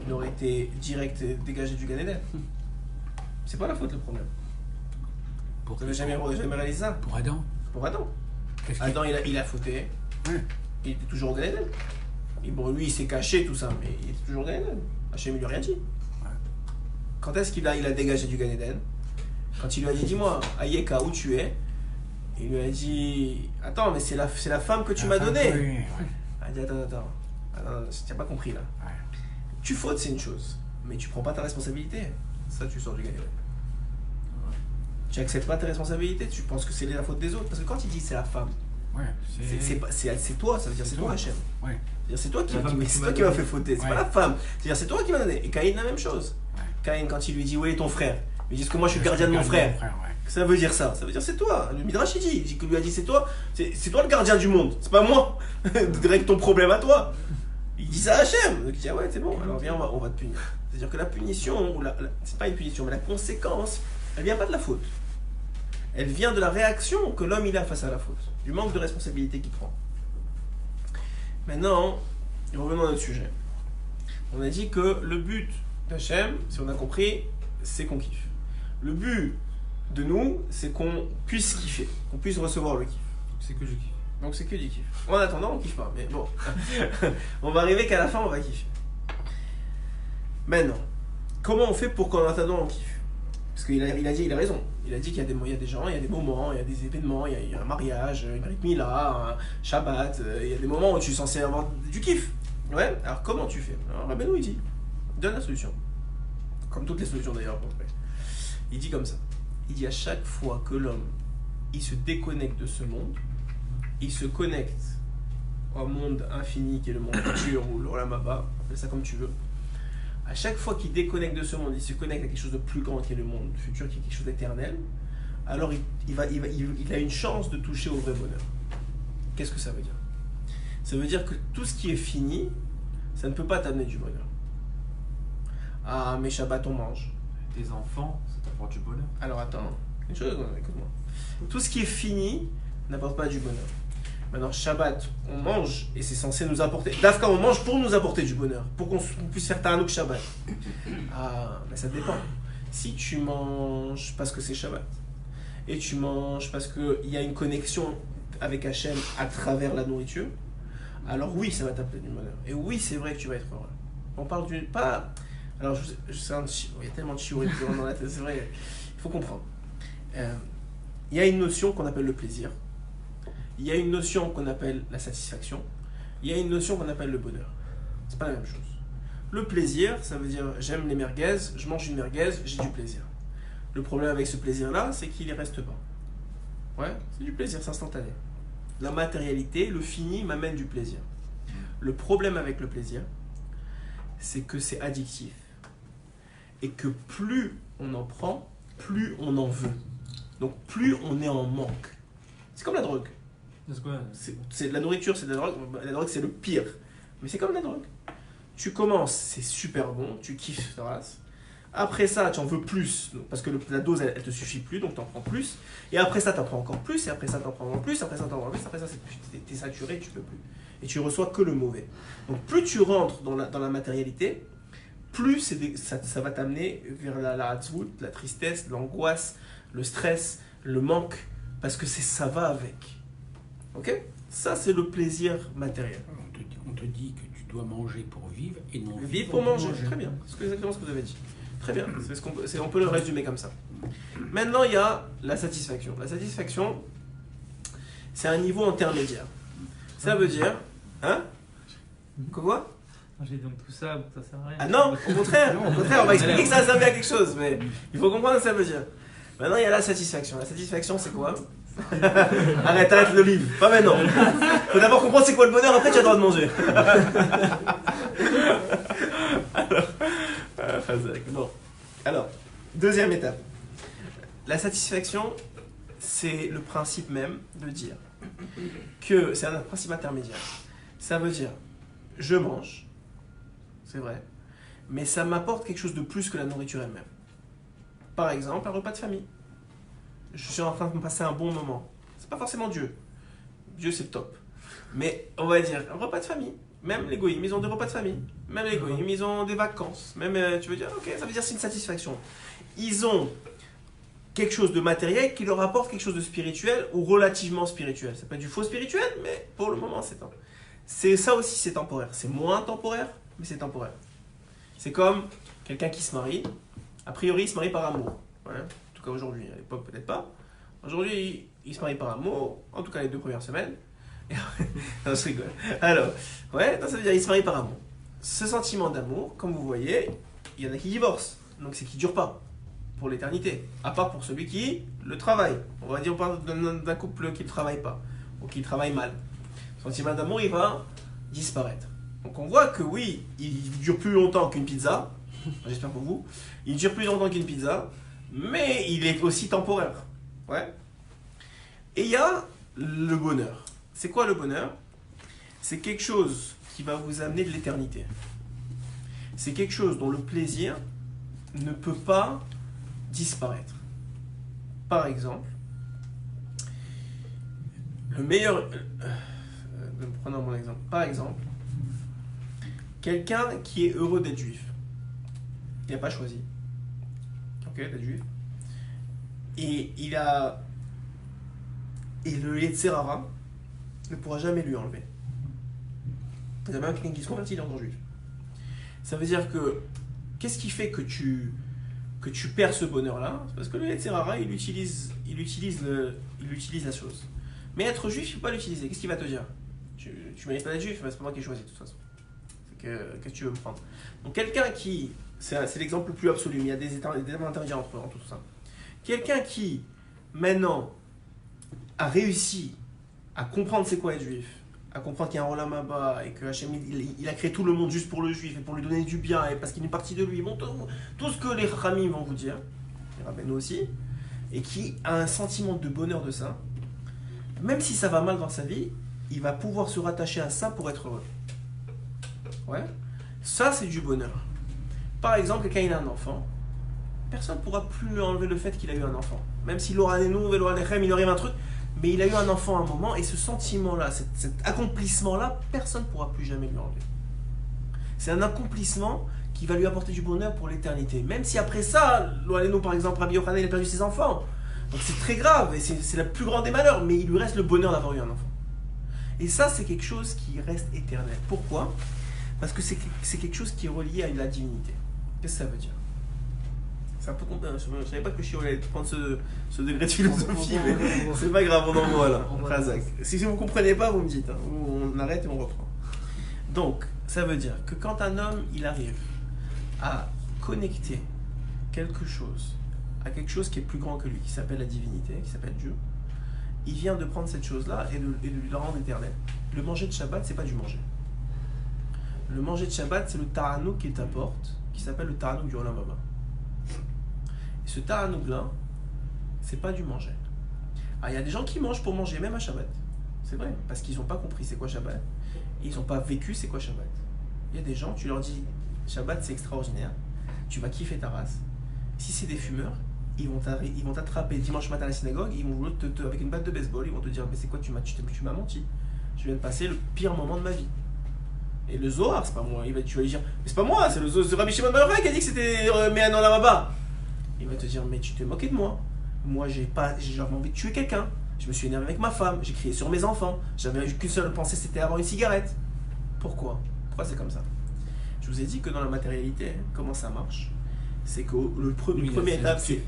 il aurait été direct dégagé du Gan Eden. C'est pas la faute le problème. Vous n'avez jamais réalisé ça? Pour Adam. Pour Adam. Adam, il a fauté. Ouais. Il était toujours au Gan Eden. Et bon, lui, il s'est caché, tout ça, mais il était toujours au Gan Eden. Hachem, il lui a rien dit. Ouais. Quand est-ce qu'il a dégagé du Gan Eden? Quand il lui a dit, dis-moi, Ayeka, où tu es? Il lui a dit, attends, mais c'est la femme que tu m'as donnée. Oui. Il a dit, attends. Tu n'as pas compris là. Ouais. Tu fautes, c'est une chose, mais tu prends pas ta responsabilité. Ça, tu sors du Gan Eden. Tu n'acceptes pas tes responsabilités, tu penses que c'est la faute des autres. Parce que quand il dit c'est la femme, ouais, c'est toi, ça veut dire c'est toi Hachem. Ouais. C'est toi qui m'as fait fauter, c'est pas la femme. C'est-à-dire c'est toi qui m'as donné. Et Caïn la même chose. Ouais. Caïn quand il lui dit où est ton frère, il dit que moi je suis le gardien de mon frère. Ça veut dire ça. Ça veut dire c'est toi. Le Midrash il dit qu'il lui a dit c'est toi le gardien du monde. C'est pas moi. Règle ton problème à toi. Il dit ça à Hachem. Donc il dit ah ouais c'est bon. Alors viens on va te punir. C'est-à-dire que la punition, c'est pas une punition, mais la conséquence, elle vient pas de la faute. Elle vient de la réaction que l'homme il a face à la faute, du manque de responsabilité qu'il prend. Maintenant, revenons à notre sujet. On a dit que le but d'Hachem, si on a compris, c'est qu'on kiffe. Le but de nous, c'est qu'on puisse kiffer, qu'on puisse recevoir le kiff. C'est que je kiffe. Donc c'est que du kiff. En attendant, on kiffe pas, mais bon. On va arriver qu'à la fin, on va kiffer. Maintenant, comment on fait pour qu'en attendant, on kiffe? Parce qu'il a dit, il a raison. Il a dit qu'il y a des gens, il y a des moments, il y a des événements, il y a un mariage, une Brit Mila, un Shabbat, il y a des moments où tu es censé avoir du kiff. Ouais, alors comment tu fais? Alors Rabbeinu il dit, donne la solution. Comme toutes les solutions d'ailleurs. Il dit comme ça. Il dit à chaque fois que l'homme, il se déconnecte de ce monde, il se connecte au monde infini qui est le monde futur ou l'Olam Haba, appelle ça comme tu veux. À chaque fois qu'il déconnecte de ce monde, il se connecte à quelque chose de plus grand qui est le monde futur, qui est quelque chose d'éternel, alors il a une chance de toucher au vrai bonheur. Qu'est-ce que ça veut dire? Ça veut dire que tout ce qui est fini, ça ne peut pas t'amener du bonheur. Ah, mais Shabbat, on mange. Tes enfants, ça t'apporte du bonheur. Alors attends, une chose, écoute-moi. Tout ce qui est fini n'apporte pas du bonheur. Maintenant, Shabbat, on mange et c'est censé nous apporter. Dafka, on mange pour nous apporter du bonheur, pour qu'on puisse faire Ta'anouk Shabbat. Ah, mais ça dépend. Si tu manges parce que c'est Shabbat et tu manges parce qu'il y a une connexion avec Hachem à travers la nourriture, alors oui, ça va t'apporter du bonheur. Et oui, c'est vrai que tu vas être heureux. On parle du. Pas. Alors, il y a tellement de chiouris dans la tête, c'est vrai, il faut comprendre. Il y a une notion qu'on appelle le plaisir. Il y a une notion qu'on appelle la satisfaction. Il y a une notion qu'on appelle le bonheur. C'est pas la même chose. Le plaisir, ça veut dire j'aime les merguez, je mange une merguez, j'ai du plaisir. Le problème avec ce plaisir-là, c'est qu'il ne reste pas. Ouais, c'est du plaisir, c'est instantané. La matérialité, le fini m'amène du plaisir. Le problème avec le plaisir, c'est que c'est addictif. Et que plus on en prend, plus on en veut. Donc plus on est en manque. C'est comme la drogue. C'est quoi? La nourriture, c'est de la drogue. La drogue, c'est le pire. Mais c'est comme la drogue. Tu commences, c'est super bon, tu kiffes ta race. Après ça, tu en veux plus, parce que la dose, elle te suffit plus, donc tu en prends plus. Et après ça, tu en prends encore plus, et après ça, tu en prends encore plus, après ça, tu en prends plus, après ça, tu es saturé, tu peux plus. Et tu reçois que le mauvais. Donc plus tu rentres dans la matérialité, plus ça va t'amener vers la hatzvout, la tristesse, l'angoisse, le stress, le manque, parce que ça va avec. Ok? Ça, c'est le plaisir matériel. On te dit que tu dois manger pour vivre et non vivre pour manger. Très bien, c'est exactement ce que vous avez dit. Très bien, on peut le résumer comme ça. Maintenant, il y a la satisfaction. La satisfaction, c'est un niveau intermédiaire. Ça veut dire... Hein? Quoi? J'ai dit donc tout ça, ça sert à rien. Ah non, au contraire, on va expliquer que ça servait à quelque chose, mais il faut comprendre ce que ça veut dire. Maintenant, il y a la satisfaction. La satisfaction, c'est quoi? Arrête le livre, pas maintenant. Faut d'abord comprendre c'est quoi le bonheur, après tu as le droit de manger. Alors, deuxième étape. La satisfaction, c'est le principe même de dire que c'est un principe intermédiaire. Ça veut dire, je mange, c'est vrai, mais ça m'apporte quelque chose de plus que la nourriture elle-même. Par exemple, un repas de famille. Je suis en train de me passer un bon moment. C'est pas forcément Dieu. Dieu, c'est le top. Mais on va dire un repas de famille. Même les goïms, ils ont des repas de famille. Même les goïms, ils ont des vacances. Même, tu veux dire, ok, ça veut dire c'est une satisfaction. Ils ont quelque chose de matériel qui leur apporte quelque chose de spirituel ou relativement spirituel. Ça peut être du faux spirituel, mais pour le moment, c'est ça aussi, c'est temporaire. C'est moins temporaire, mais c'est temporaire. C'est comme quelqu'un qui se marie. A priori, il se marie par amour. Ouais. En tout cas aujourd'hui, à l'époque peut-être pas. Aujourd'hui, il se marie par amour, en tout cas les 2 premières semaines. Non, je rigole. Alors, ouais, ça veut dire qu'il se marie par amour. Ce sentiment d'amour, comme vous voyez, il y en a qui divorcent. Donc c'est qui ne dure pas pour l'éternité. À part pour celui qui le travaille. On va dire, on parle d'un couple qui ne travaille pas, ou qui travaille mal. Ce sentiment d'amour, il va disparaître. Donc on voit que oui, il dure plus longtemps qu'une pizza. J'espère pour vous. Il dure plus longtemps qu'une pizza. Mais il est aussi temporaire. Ouais. Et il y a le bonheur. C'est quoi le bonheur? C'est quelque chose qui va vous amener de l'éternité. C'est quelque chose dont le plaisir ne peut pas disparaître. Par exemple, le meilleur... prenons mon exemple. Par exemple, quelqu'un qui est heureux d'être juif. Il n'a pas choisi. Ok, d'être juif. Et le Yetzer Hara ne pourra jamais lui enlever. Il y a même quelqu'un qui se convertit, il est encore juif. Ça veut dire que, qu'est-ce qui fait que tu perds ce bonheur-là? C'est parce que le Yetzer Hara, il utilise la chose. Mais être juif, il ne faut pas l'utiliser. Qu'est-ce qu'il va te dire? Tu mérites pas d'être juif, mais c'est pas moi qui ai choisi de toute façon. Qu'est-ce que tu veux me prendre? Donc quelqu'un qui... C'est l'exemple le plus absolu, mais il y a des états intermédiaires entre tout ça. Quelqu'un qui, maintenant, a réussi à comprendre c'est quoi être juif, à comprendre qu'il y a un Olam Haba et que Hachem, il a créé tout le monde juste pour le juif et pour lui donner du bien et parce qu'il est une partie de lui, bon, tout ce que les Ramim vont vous dire, les Rabbeinu aussi, et qui a un sentiment de bonheur de ça, même si ça va mal dans sa vie, il va pouvoir se rattacher à ça pour être heureux. Ouais. Ça, c'est du bonheur. Par exemple, quelqu'un il a un enfant, personne ne pourra plus lui enlever le fait qu'il a eu un enfant. Même s'il aura un nouveau, il aurait un truc, mais il a eu un enfant à un moment, et ce sentiment-là, cet accomplissement-là, personne ne pourra plus jamais lui enlever. C'est un accomplissement qui va lui apporter du bonheur pour l'éternité. Même si après ça, Loaleno, par exemple, Rabbi Yochanan, il a perdu ses enfants. Donc c'est très grave, et c'est la plus grande des malheurs, mais il lui reste le bonheur d'avoir eu un enfant. Et ça, c'est quelque chose qui reste éternel. Pourquoi ? Parce que c'est quelque chose qui est relié à la divinité. Qu'est-ce que ça veut dire ? C'est un peu compliqué. Je ne savais pas que je allais prendre ce degré de philosophie, mais c'est pas grave, on en voit là. Si vous ne comprenez pas, vous me dites. Hein. On arrête et on reprend. Donc, ça veut dire que quand un homme, il arrive à connecter quelque chose à quelque chose qui est plus grand que lui, qui s'appelle la divinité, qui s'appelle Dieu, il vient de prendre cette chose-là et de lui la rendre éternelle. Le manger de Shabbat, c'est pas du manger. Le manger de Shabbat, c'est le ta'anouk qu'il t'apporte, qui s'appelle le ta'anouk du Olam Haba. Et ce ta'anouk-là, c'est pas du manger. Alors, il y a des gens qui mangent pour manger, même à Shabbat. C'est vrai, parce qu'ils n'ont pas compris c'est quoi Shabbat. Et ils n'ont pas vécu c'est quoi Shabbat. Il y a des gens, tu leur dis Shabbat c'est extraordinaire, tu vas kiffer ta race. Si c'est des fumeurs, ils vont t'attraper dimanche matin à la synagogue, ils vont vouloir avec une batte de baseball, ils vont te dire mais c'est quoi, tu m'as menti. Je viens de passer le pire moment de ma vie. Et le Zohar, c'est pas moi, tu vas lui dire mais c'est pas moi, c'est le Rabbi Shimon Bar Yochai qui a dit que c'était Me'anon Lamaba. Il va te dire mais tu t'es moqué de moi. Moi j'ai envie de tuer quelqu'un. Je me suis énervé avec ma femme, j'ai crié sur mes enfants, j'avais qu'une seule pensée, c'était avoir une cigarette. Pourquoi c'est comme ça? Je vous ai dit que dans la matérialité, comment ça marche? C'est que le premier étape, c'est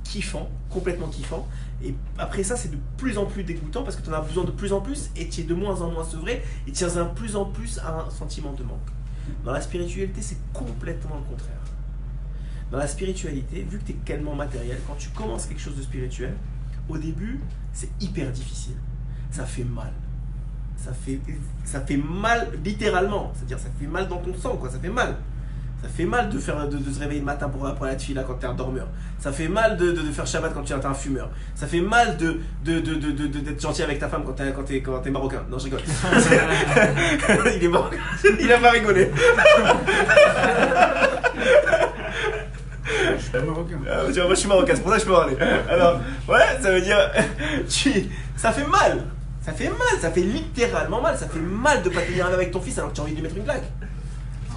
kiffant, complètement kiffant. Et après ça, c'est de plus en plus dégoûtant parce que tu en as besoin de plus en plus et tu es de moins en moins sevré et tu as de plus en plus un sentiment de manque. Dans la spiritualité, c'est complètement le contraire. Dans la spiritualité, vu que tu es tellement matériel, quand tu commences quelque chose de spirituel, au début, c'est hyper difficile. Ça fait mal. Ça fait mal littéralement. C'est-à-dire, ça fait mal dans ton sang, quoi. Ça fait mal. Ça fait mal de se réveiller le matin pour la tefila quand tu es un dormeur. Ça fait mal de faire Shabbat quand tu es un fumeur. Ça fait mal d'être gentil avec ta femme quand t'es marocain. Non, je rigole. Il est marocain. Il a pas rigolé. Je suis pas marocain. Tu vois, moi je suis marocain, c'est pour ça que je peux parler. Alors, ouais, ça veut dire. Ça fait mal. Ça fait littéralement mal. Ça fait mal de pas tenir avec ton fils alors que tu as envie de lui mettre une claque.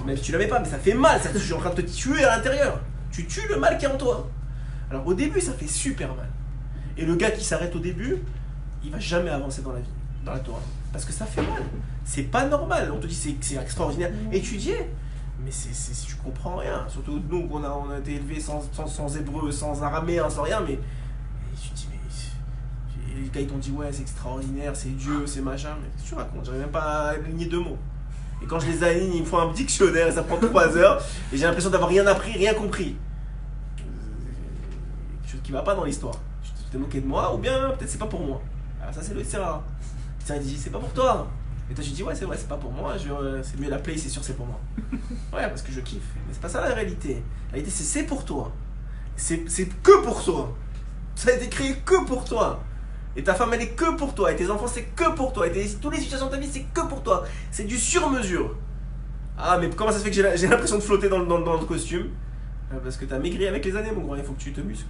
Même si tu l'avais pas, mais ça fait mal. Tu es en train de te tuer à l'intérieur. Tu tues le mal qui est en toi. Alors au début, ça fait super mal. Et le gars qui s'arrête au début, il va jamais avancer dans la vie, dans la Torah. Parce que ça fait mal. C'est pas normal. On te dit c'est extraordinaire. Étudier. Mais tu comprends rien. Surtout nous, on a été élevés sans hébreu, sans araméen, sans rien. Mais tu te dis, mais les gars ils t'ont dit ouais, c'est extraordinaire, c'est Dieu, c'est machin. Mais qu'est-ce que tu racontes? J'arrive même pas à aligner deux mots. Et quand je les aligne, il me faut un dictionnaire et ça prend 3 heures. Et j'ai l'impression d'avoir rien appris, rien compris. Quelque chose qui va pas dans l'histoire. Tu t'es moqué de moi, ou bien peut-être c'est pas pour moi. Alors ça c'est le Sera. Ça dit c'est pas pour toi. Et toi tu dis ouais c'est vrai, c'est pas pour moi, c'est mieux la play, c'est sûr c'est pour moi. Ouais parce que je kiffe. Mais c'est pas ça la réalité. La réalité c'est pour toi. C'est que pour toi. Ça a été créé que pour toi. Et ta femme elle est que pour toi, et tes enfants c'est que pour toi, et toutes les situations de ta vie c'est que pour toi. C'est du sur-mesure. Ah mais comment ça se fait que j'ai l'impression de flotter dans le costume? Parce que t'as maigri avec les années mon grand, il faut que tu te muscles.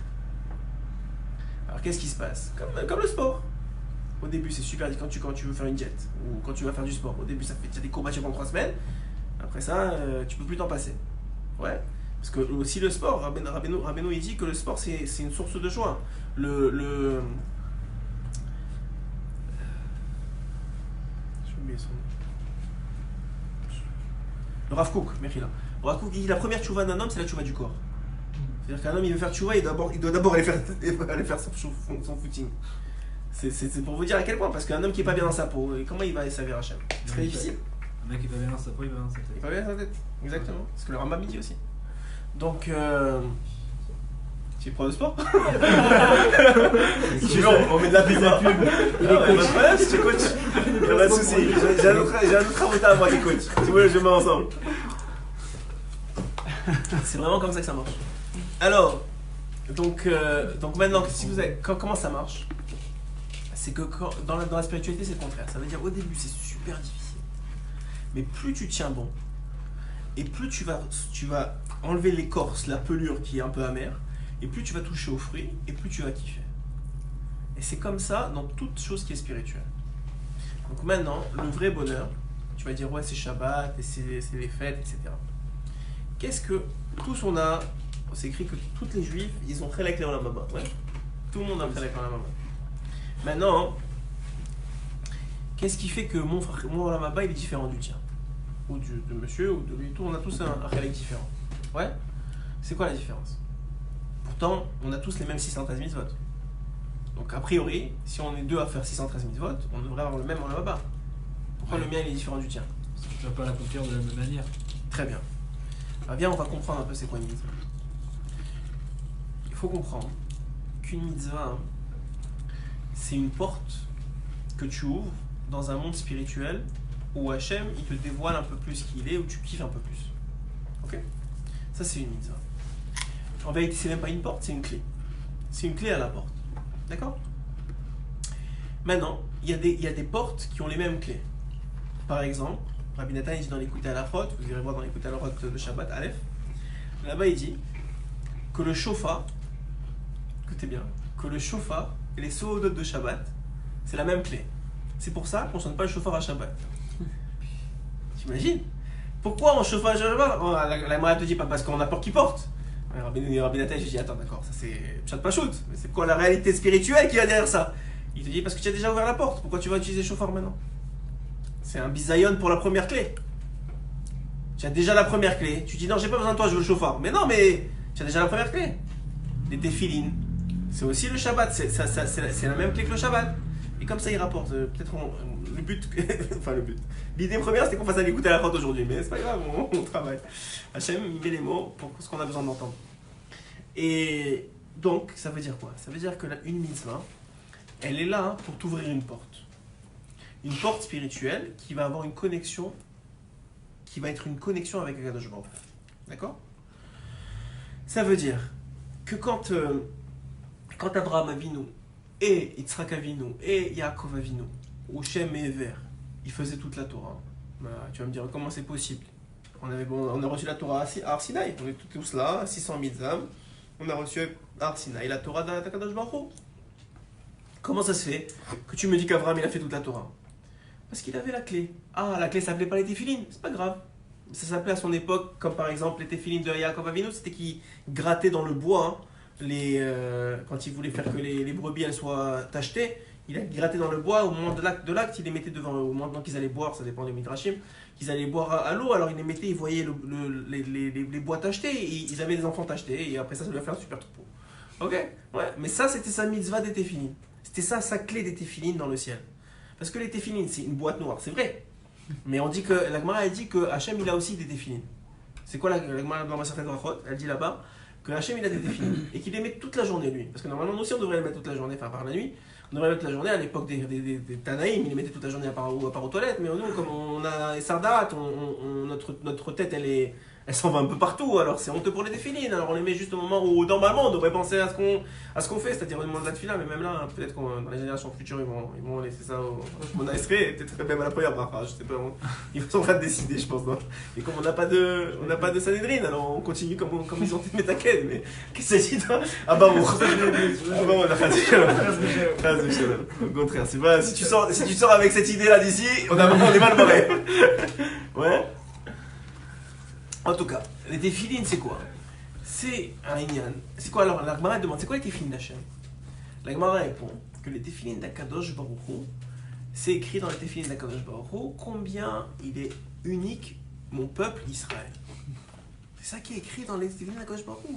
Alors qu'est-ce qui se passe? Comme le sport. Au début c'est super quand tu veux faire une diète, ou quand tu vas faire du sport. Au début tu as des courbatures pendant 3 semaines, après ça tu peux plus t'en passer. Ouais. Parce que aussi le sport, Rabbeinu il dit que le sport c'est une source de joie. Le Rav Kook, Mechila. Le Rav Kook dit la première tchouva d'un homme, c'est la tchouva du corps. C'est-à-dire qu'un homme, il veut faire tchouva, il doit d'abord aller faire son footing. C'est pour vous dire à quel point, parce qu'un homme qui est pas bien dans sa peau, comment il va servir Hachem? C'est très difficile. Un mec qui est pas bien dans sa peau, il va bien dans sa tête. Il est pas bien dans sa tête, exactement. C'est ce que le Rambam dit aussi. Donc, tu es pro de sport? On met de la pub. Il est coach. Ouais, je suis coach. Pas de soucis. J'ai un autre avocat à moi qui est coach. Si vous voulez, je mets ensemble. C'est vraiment comme ça que ça marche. Alors, donc maintenant, si vous avez, comment ça marche? C'est que dans la spiritualité, c'est le contraire. Ça veut dire au début, c'est super difficile. Mais plus tu tiens bon, et plus tu vas enlever l'écorce, la pelure qui est un peu amère, et plus tu vas toucher aux fruits, et plus tu vas kiffer. Et c'est comme ça dans toute chose qui est spirituelle. Donc maintenant, le vrai bonheur, tu vas dire ouais c'est Shabbat, et c'est les fêtes, etc. Qu'est-ce que tous on a, c'est écrit que tous les juifs, ils ont très la clé dans la main. Ouais. Tout le monde a très la clé dans la main. Maintenant, qu'est-ce qui fait que mon Olamaba il est différent du tien? Ou de monsieur, ou de lui, tout, on a tous un chalek différent. Ouais? C'est quoi la différence? Pourtant, on a tous les mêmes 613 mitzvot. Donc a priori, si on est deux à faire 613 mitzvot, on devrait avoir le même Olamaba. Pourquoi le mien il est différent du tien? Parce que tu vas pas l'accomplir de la même manière. Très bien. Alors viens, on va comprendre un peu c'est quoi une mitzvah. Il faut comprendre qu'une mitzvah, c'est une porte que tu ouvres dans un monde spirituel où Hachem, il te dévoile un peu plus qui il est, où tu kiffes un peu plus. Ok? Ça, c'est une mitzvah. En vérité, c'est même pas une porte, c'est une clé. C'est une clé à la porte. D'accord? Maintenant, il y a des portes qui ont les mêmes clés. Par exemple, Rabbi Nathan, il dit dans l'écoute à la rote, vous irez voir dans l'écoute à la rote de Shabbat, Aleph, là-bas, il dit que le shofar, écoutez bien, que le shofar et les sohodot de Shabbat, c'est la même clé. C'est pour ça qu'on ne sonne pas le shofar à Shabbat. T'imagines? Pourquoi on chauffe à Shabbat? La Gemara te dit pas parce qu'on a peur qu'il porte. Rabbi Nathan, je dis attends, d'accord, ça c'est chat pas shoot. Mais c'est quoi la réalité spirituelle qu'il y a derrière ça? Il te dit parce que tu as déjà ouvert la porte. Pourquoi tu vas utiliser le shofar maintenant? C'est un bisayon pour la première clé. Tu as déjà la première clé. Tu dis non, j'ai pas besoin de toi, je veux le shofar. Mais non, mais tu as déjà la première clé. Les téphilines, c'est aussi le Shabbat. C'est la même clé que le Shabbat. Et comme ça, il rapporte. Peut-être le but. Enfin, le but. L'idée première, c'était qu'on fasse un écoute à la route aujourd'hui. Mais c'est pas grave, on travaille. Hachem, il met les mots pour ce qu'on a besoin d'entendre. Et donc, ça veut dire quoi? Ça veut dire que une mitzvah, elle est là pour t'ouvrir une porte. Une porte spirituelle qui va avoir une connexion, qui va être une connexion avec Akadosh Baruch Hu. D'accord? Ça veut dire que quand Abraham Avinu et Yitzhak Avinu et Yaakov Avinu, ou Shem et Ever, ils faisaient toute la Torah. Bah, tu vas me dire comment c'est possible? On a reçu la Torah à Har Sinaï, on est tous là, 600 000 âmes. On a reçu à Har Sinaï la Torah d'Akadosh Baruch Hu. Comment ça se fait que tu me dis qu'Abraham il a fait toute la Torah? Parce qu'il avait la clé. Ah, la clé s'appelait pas les téphilines, c'est pas grave. Ça s'appelait à son époque, comme par exemple les téphilines de Yaakov Avinu, c'était qu'il grattait dans le bois, quand il voulait faire que les brebis elles soient tachetées, il a gratté dans le bois, au moment de l'acte, il les mettait devant eux, au moment qu'ils allaient boire, ça dépend des midrashim, qu'ils allaient boire à l'eau, alors il les mettait, ils voyaient les bois tachetés, ils avaient des enfants tachetés, et après ça lui a fait un super troupeau. Ok? Ouais, mais ça c'était sa mitzvah des téphilines. C'était ça sa clé des téphilines dans le ciel. Parce que les téphilines, c'est une boîte noire, c'est vrai. Mais on dit que la Gemara elle dit que Hachem il a aussi des téphilines. C'est quoi la Gemara dans Masechet Brachot? Elle dit là-bas que Hachem il a des téphilines et qu'il les met toute la journée lui. Parce que normalement nous aussi on devrait les mettre toute la journée, enfin par la nuit. On devrait les mettre toute la journée. À l'époque des Tanaïm, ils les mettaient toute la journée à part aux toilettes. Mais nous, comme on a Sardat, notre tête elle s'en va un peu partout. Alors c'est honteux pour les téphilines. Alors on les met juste au moment où normalement on devrait penser à ce qu'on fait, c'est-à-dire au moment de la tefila. Mais même là, peut-être que dans les générations futures ils vont laisser ça au Shmona Esrei, peut-être même à la première bracha, je sais pas. Ils sont en train de décider, je pense. Non. Et comme on n'a pas de Sanhedrin, alors on continue comme ils ont fait Metaken. Mais qu'est-ce que c'est dit toi? Ah bah bon. Ah bah bon, au contraire, c'est pas si tu sors avec cette idée là d'ici, on est mal barré. Ouais. En tout cas, les téphilines, c'est quoi? C'est un inyan. C'est quoi alors? La Gemara demande, c'est quoi les téphilines d'Hachem? La Gemara répond que les téphilines d'Akadosh Baruch Hu, c'est écrit dans les téphilines d'Akadosh Baruch Hu combien il est unique, mon peuple Israël. C'est ça qui est écrit dans les téphilines d'Akadosh Baruch Hu.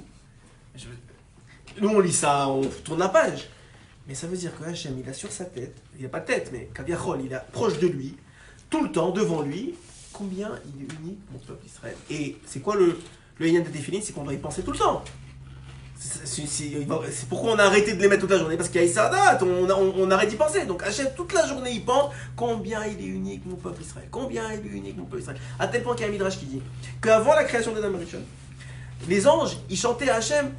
Nous on lit ça, on tourne la page. Mais ça veut dire que Hachem, il a sur sa tête, il n'a pas de tête, mais Kaviachol, il est proche de lui, tout le temps, devant lui, combien il est unique, mon peuple Israël. Et c'est quoi le lien de téphilines? C'est qu'on doit y penser tout le temps. C'est pourquoi on a arrêté de les mettre toute la journée, parce qu'il y a Issadat, on arrête d'y penser. Donc Hachem, toute la journée, il pense combien il est unique, mon peuple Israël. Combien il est unique, mon peuple Israël. À tel point qu'il y a un Midrash qui dit qu'avant la création d'Adam et Rishon, les anges, ils chantaient à Hachem,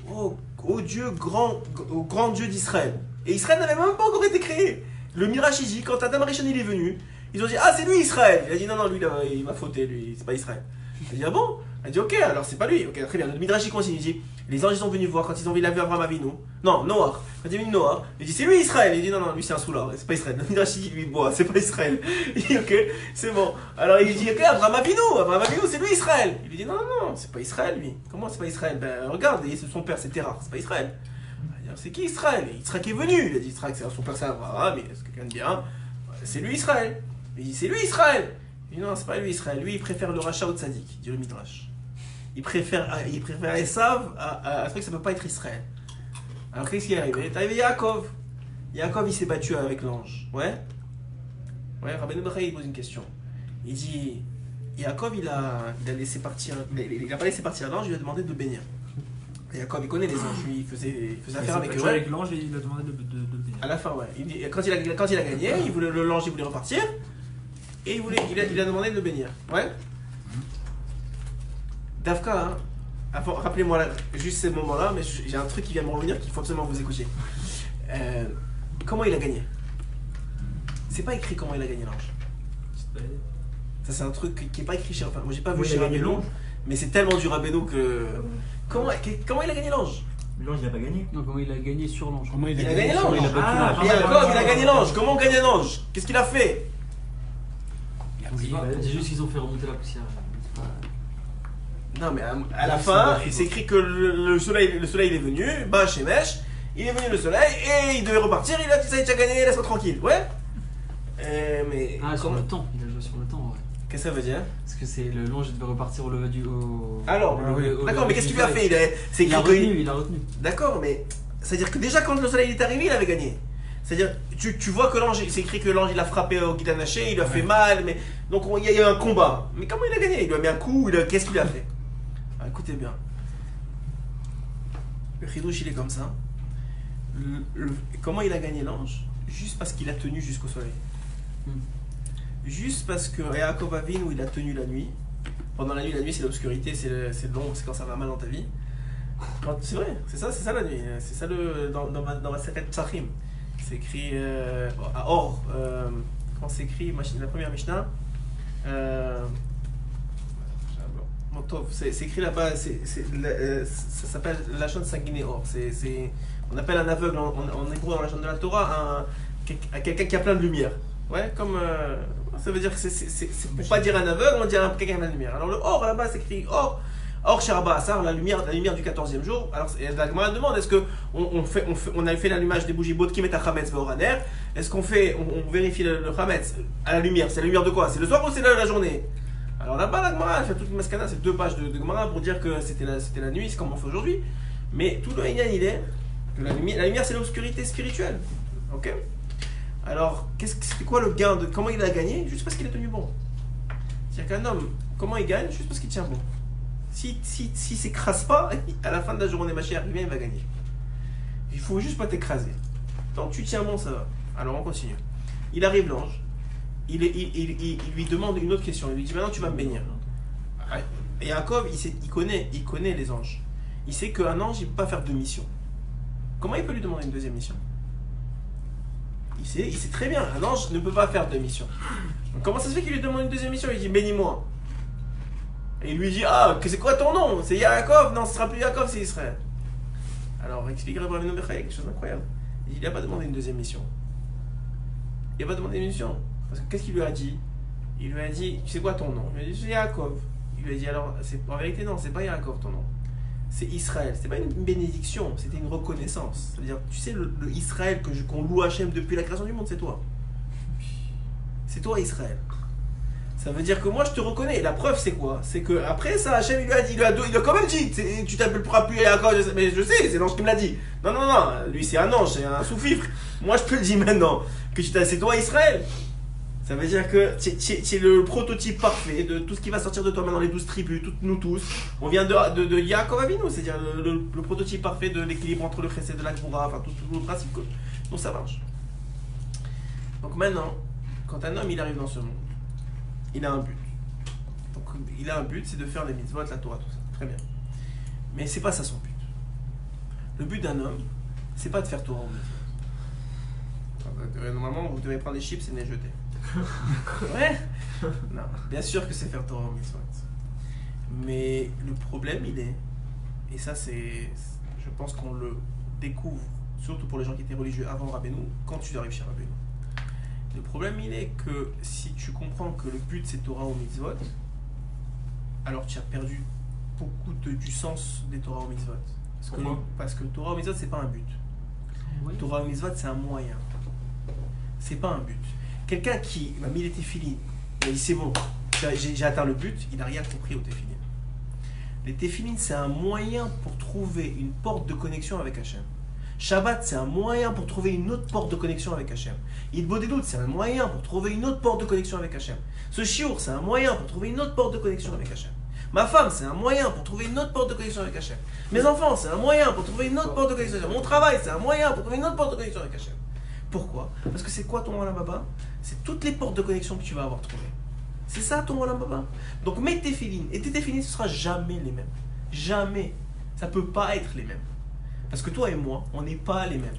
ô Dieu, au grand Dieu d'Israël. Et Israël n'avait même pas encore été créé. Le Midrash, il dit, quand Adam et Rishon il est venu, ils ont dit, ah c'est lui Israël. Il a dit, non, lui il m'a fauté, lui, c'est pas Israël. Elle dit ah bon? Elle dit ok, alors c'est pas lui. Ok, très bien. Le Midrash il continue, il dit les anges sont venus voir quand ils ont vu la vue Abraham Avinu. Non, Noah. Quand il est venu Noah, il dit c'est lui Israël. Il dit non, lui c'est un soulard, c'est pas Israël. Le Midrash il dit lui, bon, c'est pas Israël. Il dit ok, c'est bon. Alors il dit ok, Abraham Avinu, c'est lui Israël. Il lui dit non, c'est pas Israël lui. Comment c'est pas Israël? Ben regarde, son père c'est Terah, c'est pas Israël. Il dit c'est qui Israël? Yitzhak est venu. Il a dit Yitzhak, son père c'est Abraham, mais c'est quelqu'un de bien. C'est lui Israël. Il dit c'est lui Israël. Il dit non, c'est pas lui Israël. Lui il préfère le rachat au tzaddik, dit le Midrash. Il préfère Esav à un truc, ça peut pas être Israël. Alors qu'est-ce qui est arrivé? Est arrivé Yaakov. Yaakov il s'est battu avec l'ange. Ouais, Rabbeinu Bechai il pose une question. Il dit Yaakov il a laissé partir, il a pas laissé partir l'ange, il lui a demandé de le bénir. Et Yaakov il connaît les anges, lui il faisait affaire avec eux. Avec l'ange, il a demandé de bénir. À la fin, ouais. Il dit, quand il a gagné, l'ange il voulait repartir et il a demandé de le bénir. Ouais. Dafka, hein, rappelez-moi juste ces moments-là, mais j'ai un truc qui vient de me revenir qu'il faut absolument vous écouter. Comment il a gagné? C'est pas écrit comment il a gagné l'ange. Ça c'est un truc qui est pas écrit chez... Enfin, moi j'ai pas vu chez Rabbeinu, mais c'est tellement du Rabbeinu que... Comment il a gagné l'ange? L'ange il a pas gagné. Non, comment il a gagné sur l'ange? Comment Il a gagné l'ange. l'ange? Yaakov il a gagné l'ange. Comment on gagne un ange? Qu'est-ce qu'il a fait? C'est juste qu'ils ont fait remonter la poussière. Non mais à la fin, il s'écrit que le soleil il est venu, bah chez Mèche, il est venu le soleil et il devait repartir, il a dit ça y est, tu as gagné, laisse-moi tranquille, ouais. Mais Ah, sur le temps, il a joué sur le temps, ouais. Qu'est-ce que ça veut dire? Parce que c'est l'ange devait repartir au lever du... Alors, d'accord, mais qu'est-ce qu'il lui a fait? Il a retenu. D'accord, mais c'est-à-dire que déjà quand le soleil est arrivé, il avait gagné. C'est-à-dire, tu vois que l'ange, c'est écrit que l'ange il a frappé au Gitanaché, il lui a fait mal, mais donc il y a eu un combat. Mais comment il a gagné? Il lui a mis un coup, qu'est-ce qu'il a fait? Ah, écoutez bien. Le Chidouche il est comme ça. Comment il a gagné l'ange? Juste parce qu'il a tenu jusqu'au soleil. Juste parce que Yaakov Avinu où il a tenu la nuit. Pendant la nuit c'est l'obscurité, c'est l'ombre, c'est quand ça va mal dans ta vie. C'est vrai, c'est ça la nuit. C'est ça dans ma Seret Psachim. C'est écrit à Or. Quand c'est écrit, la première Mishnah. C'est écrit là-bas, ça s'appelle la chaîne sanguinée or. On appelle un aveugle en hébreu dans la chaîne de la Torah quelqu'un qui a plein de lumière. Ouais, comme ça veut dire que c'est pour pas dire un aveugle, on dit quelqu'un qui a plein de lumière. Alors le or là-bas c'est écrit or Sheraba Asar, la lumière du 14e jour. Alors la Gemara demande est-ce que on a fait l'allumage des bougies Bodkim et Chametz Veoraner? Est-ce qu'on vérifie le Chametz à la lumière? C'est la lumière de quoi? C'est le soir ou c'est la journée? Alors là-bas, la Gemara, elle fait toute une maskana, c'est 2 pages de Gemara pour dire que c'était la nuit, c'est comme on fait aujourd'hui. Mais tout le Inyan, il est que la lumière c'est l'obscurité spirituelle. Ok? Alors, c'était quoi le gain comment il a gagné? Juste parce qu'il a tenu bon. C'est-à-dire qu'un homme, comment il gagne? Juste parce qu'il tient bon. Si s'écrase pas, à la fin de la journée, Mashiach il va gagner. Il faut juste pas t'écraser. Tant que tu tiens bon, ça va. Alors on continue. Il arrive l'ange. Il lui demande une autre question. Il lui dit maintenant tu vas me bénir. Et Yaakov, il connaît les anges. Il sait qu'un ange, il ne peut pas faire 2 missions. Comment il peut lui demander une deuxième mission? Il sait très bien, un ange ne peut pas faire 2 missions. Donc comment ça se fait qu'il lui demande une deuxième mission? Il dit bénis-moi. Et il lui dit c'est quoi ton nom? C'est Yaakov? Non, ce sera plus Yaakov, c'est Israël. Alors explique Rabbeinu Bechai quelque chose d'incroyable. Il n'a pas demandé une deuxième mission. Il n'a pas demandé une mission. Parce que qu'est-ce qu'il lui a dit? Il lui a dit, tu sais quoi ton nom? Il lui a dit, c'est Yaakov. Il lui a dit, alors, en vérité, non, c'est pas Yaakov ton nom. C'est Israël. C'était pas une bénédiction, c'était une reconnaissance. C'est-à-dire, tu sais, le Israël qu'on loue Hachem depuis la création du monde, c'est toi. C'est toi, Israël. Ça veut dire que moi, je te reconnais. Et la preuve, c'est quoi? C'est que après ça, Hachem, il a quand même dit, tu t'appelleras plus Yaakov, mais je sais, c'est l'ange qui me l'a dit. Non, lui, c'est un ange, c'est un sous-fifre. Moi, je te le dis maintenant, que c'est toi, Israël. Ça veut dire que c'est le prototype parfait de tout ce qui va sortir de toi maintenant, les 12 tribus, nous tous. On vient de Yaakov Avinu, c'est-à-dire le prototype parfait de l'équilibre entre le chesed et la gvura, enfin tout le principe. Donc ça marche. Donc maintenant, quand un homme il arrive dans ce monde, il a un but. Donc il a un but, c'est de faire les mitzvot, la Torah, tout ça. Très bien. Mais c'est pas ça son but. Le but d'un homme, c'est pas de faire Torah ou mitzvot. Normalement, vous devez prendre des chips et les jeter. Ouais. Non, bien sûr que c'est faire Torah ou mitzvot. Mais le problème, il est, et ça c'est, je pense qu'on le découvre, surtout pour les gens qui étaient religieux avant Rabbeinu, quand tu arrives chez Rabbeinu. Le problème, il est que si tu comprends que le but c'est Torah ou Mitzvot, alors tu as perdu beaucoup du sens des Torah ou Mitzvot. Parce que Torah ou Mitzvot, c'est pas un but. Oui. Torah ou Mitzvot, c'est un moyen. C'est pas un but. Quelqu'un qui m'a mis les téphilines, il a dit c'est bon, j'ai atteint le but, il n'a rien compris aux téphilines. Les téphilines, c'est un moyen pour trouver une porte de connexion avec Hachem. Shabbat, c'est un moyen pour trouver une autre porte de connexion avec Hachem. Yid Bodedout, c'est un moyen pour trouver une autre porte de connexion avec Hachem. Ce shiur, c'est un moyen pour trouver une autre porte de connexion avec Hachem. Ma femme, c'est un moyen pour trouver une autre porte de connexion avec Hachem. Mes enfants, c'est un moyen pour trouver une autre porte de connexion avec Hachem. Mon travail, c'est un moyen pour trouver une autre porte de connexion avec Hachem. Pourquoi? Parce que c'est quoi ton Olam Haba? C'est toutes les portes de connexion que tu vas avoir trouvées. C'est ça ton Olam Haba. Donc mets tes téphilines. Et tes téphilines, ce sera jamais les mêmes. Jamais. Ça peut pas être les mêmes. Parce que toi et moi, on n'est pas les mêmes.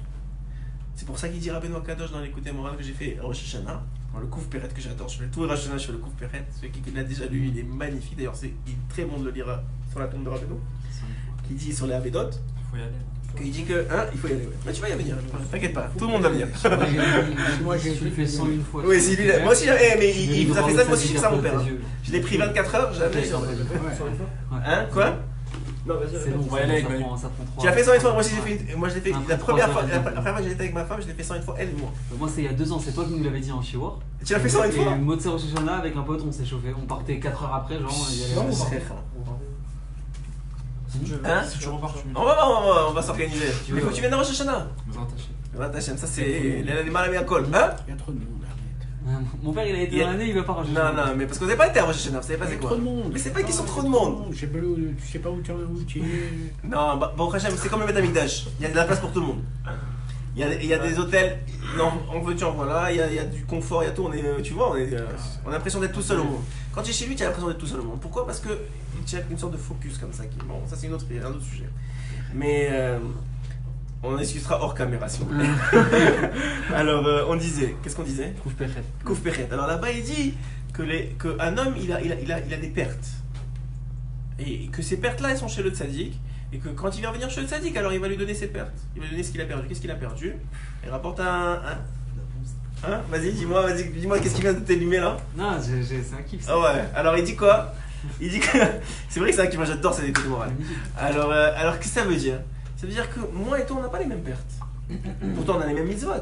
C'est pour ça qu'il dit Rabbeinu Akadosh dans l'écoute morale que j'ai fait Rosh Hashanah, dans le Kouf Peret que j'adore. Je fais tout le Rosh Hashanah, je fais le Kouf Peret. Celui qui l'a déjà lu, il est magnifique. D'ailleurs, il est très bon de le lire sur la tombe de Rabbeinu. Qui dit sur les Avedot. Il faut y aller. Il dit que, il faut y aller. Ouais. Mais tu vas y venir, t'inquiète pas, tout le monde va venir. Moi j'ai fait 101 fois. Oui, c'est lui, moi aussi, mais il vous a fait ça, moi aussi j'ai fait ça mon père. Je l'ai pris 24 heures, jamais. Hein, quoi? Non, vas-y, C'est bon, on va y aller avec ça prend 3. Tu l'as fait 101 fois, moi aussi j'ai fait. Moi je l'ai fait la première fois que j'étais avec ma femme, je l'ai fait 101 fois, elle et moi. Moi c'est il y a 2 ans, c'est toi qui nous l'avais dit en Shiwar. Tu l'as fait 101 fois? Et Motse Rosh Hashanah avec un pote, on s'est chauffé. On partait 4 heures après, genre. Non, c'est très Hein? Si tu repars, tu On va s'organiser. Il faut que tu viennes à Rosh Hashanah. m'attacher. Ça c'est les mal à col. Hein? Il y a trop de monde, arrête. Mon père il a été dans l'année, il va pas Rosh Non, Hashanah. non, mais parce que vous n'avez pas été à Rosh Hashanah, vous savez pas Il y c'est a quoi. trop de monde. Mais c'est pas une question de Ah, trop de monde. Tu sais pas où tu es. Non, bon, Hachem, c'est comme le Betamikdash. Il y a de la place pour tout le monde. Il y a des hôtels, non, en veux-tu en voilà, il y a du confort, il y a tout. Tu vois, on a l'impression d'être tout seul au monde. Quand tu es chez lui, tu as l'impression d'être tout seul au monde. Pourquoi? Parce qu'il tient une sorte de focus comme ça. Bon, ça c'est un autre sujet. Mais on en discutera hors caméra si vous voulez. Alors, on disait, qu'est-ce qu'on disait? Kouf Pechet. Kouf Pechet. Alors là-bas, il dit qu'un homme, il a des pertes. Et que ces pertes-là, elles sont chez le tzaddik. Et que quand il vient venir chez le tzaddik, alors il va lui donner ses pertes. Il va lui donner ce qu'il a perdu. Qu'est-ce qu'il a perdu? Il rapporte Hein? Vas-y, dis-moi qu'est-ce qui vient de t'allumer là? Non, c'est un kiff. Ah ouais, alors il dit quoi? Il dit que. C'est vrai que c'est un kiff, moi j'adore cette écoute morale. Alors qu'est-ce que ça veut dire? Ça veut dire que moi et toi, on n'a pas les mêmes pertes. Pourtant, on a les mêmes mitzvot.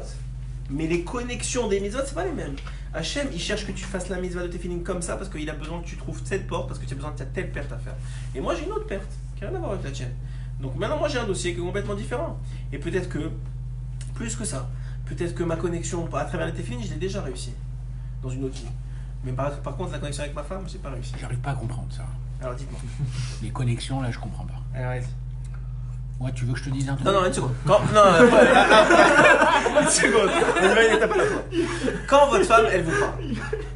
Mais les connexions des mitzvot, c'est pas les mêmes. Hachem, il cherche que tu fasses la mitzvah de tes feelings comme ça parce qu'il a besoin que tu trouves cette porte, parce que tu as besoin de telle perte à faire. Et moi, j'ai une autre perte qui n'a rien à voir avec la tienne. Donc maintenant, moi, j'ai un dossier qui est complètement différent. Et peut-être que, plus que ça, peut-être que ma connexion à travers les feelings, je l'ai déjà réussi dans une autre vie. Mais par contre, la connexion avec ma femme, j'ai pas réussi. J'arrive pas à comprendre ça. Alors dites-moi. Les connexions, là, je comprends pas. Alors, vas-y. Moi, tu veux que je te dise un truc? Non, une seconde. Une seconde. On y va une étape à la fois. Quand votre femme, elle vous parle,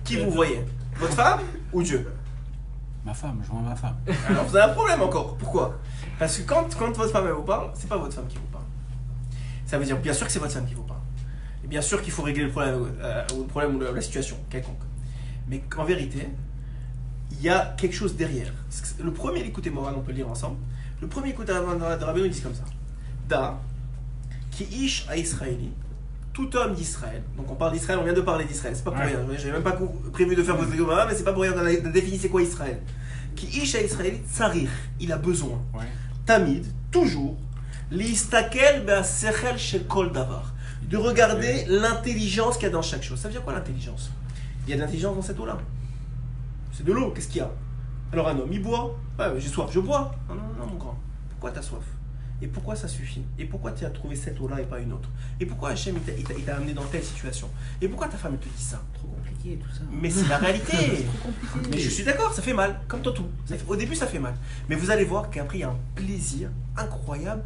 qui vous voyez? Votre femme ou Dieu? Ma femme, je vois ma femme. Alors vous avez un problème encore. Pourquoi? Parce que quand votre femme, elle vous parle, c'est pas votre femme qui vous parle. Ça veut dire, bien sûr que c'est votre femme qui vous parle. Et bien sûr qu'il faut régler le problème ou la situation quelconque. Mais en vérité, il y a quelque chose derrière. Le premier écoute moral, on peut le lire ensemble. Le premier écoute de Rabbeinu, il dit comme ça. Da, qui ish à Israéli, tout homme d'Israël. Donc on parle d'Israël, on vient de parler d'Israël. C'est pas pour rien. J'avais même pas prévu de faire votre vidéo, mais c'est pas pour rien. On a défini c'est quoi Israël. Qui ish à Israéli, tsarir, il a besoin. Ouais. Tamid, toujours. L'istakel be'asechel shel kol davar. De regarder l'intelligence qu'il y a dans chaque chose. Ça veut dire quoi l'intelligence? Il y a de l'intelligence dans cette eau-là. C'est de l'eau, qu'est-ce qu'il y a? Alors un homme, il boit. Ouais, j'ai soif, je bois. Non, mon grand. Pourquoi tu as soif? Et pourquoi ça suffit? Et pourquoi tu as trouvé cette eau-là et pas une autre? Et pourquoi Hachem il t'a amené dans telle situation? Et pourquoi ta femme elle te dit ça? Trop compliqué tout ça. Mais c'est la réalité. Trop compliqué. Mais je suis d'accord, ça fait mal, comme toi tout. Au début ça fait mal. Mais vous allez voir qu'après il y a un plaisir incroyable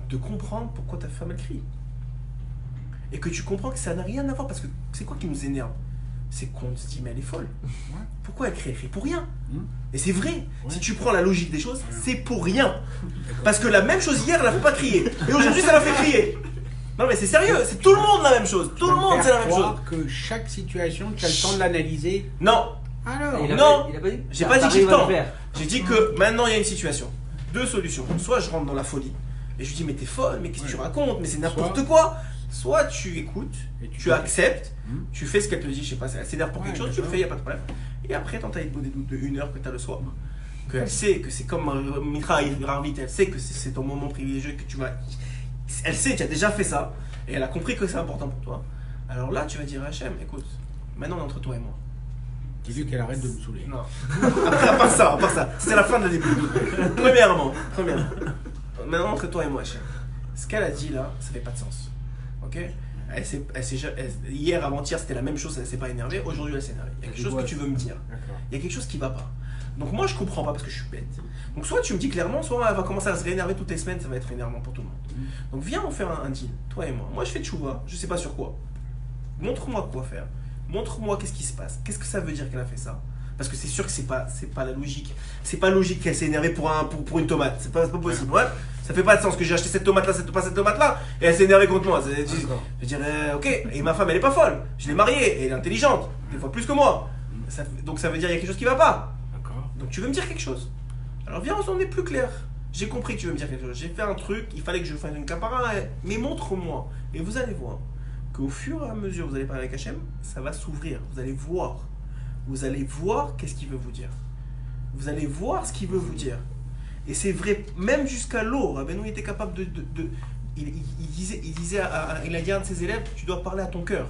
de comprendre pourquoi ta femme elle crie. Et que tu comprends que ça n'a rien à voir, parce que c'est quoi qui nous énerve? C'est qu'on se dit mais elle est folle. Ouais. Pourquoi elle crie? Elle crie pour rien. Et c'est vrai, Ouais. si tu prends la logique des choses, c'est pour rien. Parce que la même chose hier, elle n'a fait pas crier. Et aujourd'hui, ça l'a fait crier. Non mais c'est sérieux, c'est tout le monde la même chose. Tout le monde c'est la même chose. Que chaque situation, tu as le temps de l'analyser. Non, Alors, Il a non, pas- il a pas dit j'ai pas dit que j'ai le T'arrives à temps. faire. J'ai dit que maintenant il y a une situation. Deux solutions. Soit je rentre dans la folie et je lui dis mais t'es folle, mais qu'est-ce que tu racontes, mais c'est n'importe quoi. Soit tu écoutes, Et tu acceptes, Mhm. tu fais ce qu'elle te dit, je sais pas, elle s'énerve pour quelque chose, tu le d'accord. fais, y a pas de problème. Et après t'entends des doutes de 1 heure que t'as le soir, qu'elle sait que c'est comme Mitra Ravit, elle sait que c'est ton moment privilégié, que tu vas. Elle sait, tu as déjà fait ça, et elle a compris que c'est important pour toi. Alors là, tu vas dire à Hachem, écoute, maintenant on est entre toi et moi. Dis-lui qu'elle arrête de me saouler. Non. Après, à part ça, c'est la fin de la début. Premièrement, maintenant entre toi et moi, Hachem. Ce qu'elle a dit là, ça fait pas de sens. Ok? Hier, avant-hier, c'était la même chose, elle s'est pas énervée. Aujourd'hui, elle s'est énervée. Il y a quelque chose que tu veux me dire. D'accord. Il y a quelque chose qui va pas. Donc moi, je comprends pas parce que je suis bête. Donc soit tu me dis clairement, soit elle va commencer à se réénerver toutes les semaines, ça va être énervant pour tout le monde. Donc viens, on fait un deal, toi et moi. Moi, je fais tchouva, je sais pas sur quoi. Montre-moi quoi faire. Montre-moi qu'est-ce qui se passe. Qu'est-ce que ça veut dire qu'elle a fait ça? Parce que c'est sûr que c'est pas la logique. C'est pas logique qu'elle s'est énervée pour une tomate. C'est pas possible. Ouais. Ça fait pas de sens que j'ai acheté cette tomate là, cette tomate là, et elle s'est énervée contre moi. Je dirais ok. Et ma femme elle est pas folle. Je l'ai mariée, et elle est intelligente, des fois plus que moi. Donc ça veut dire qu'il y a quelque chose qui va pas. D'accord. Donc tu veux me dire quelque chose. Alors viens, on est plus clair. J'ai compris que tu veux me dire quelque chose. J'ai fait un truc, il fallait que je fasse une capara, mais montre-moi. Et vous allez voir qu'au fur et à mesure vous allez parler avec Hachem, ça va s'ouvrir. Vous allez voir. Vous allez voir qu'est-ce qu'il veut vous dire. Vous allez voir ce qu'il veut vous dire. Et c'est vrai, même jusqu'à l'eau. Rabbeinu était capable il a dit à un de ses élèves, tu dois parler à ton cœur.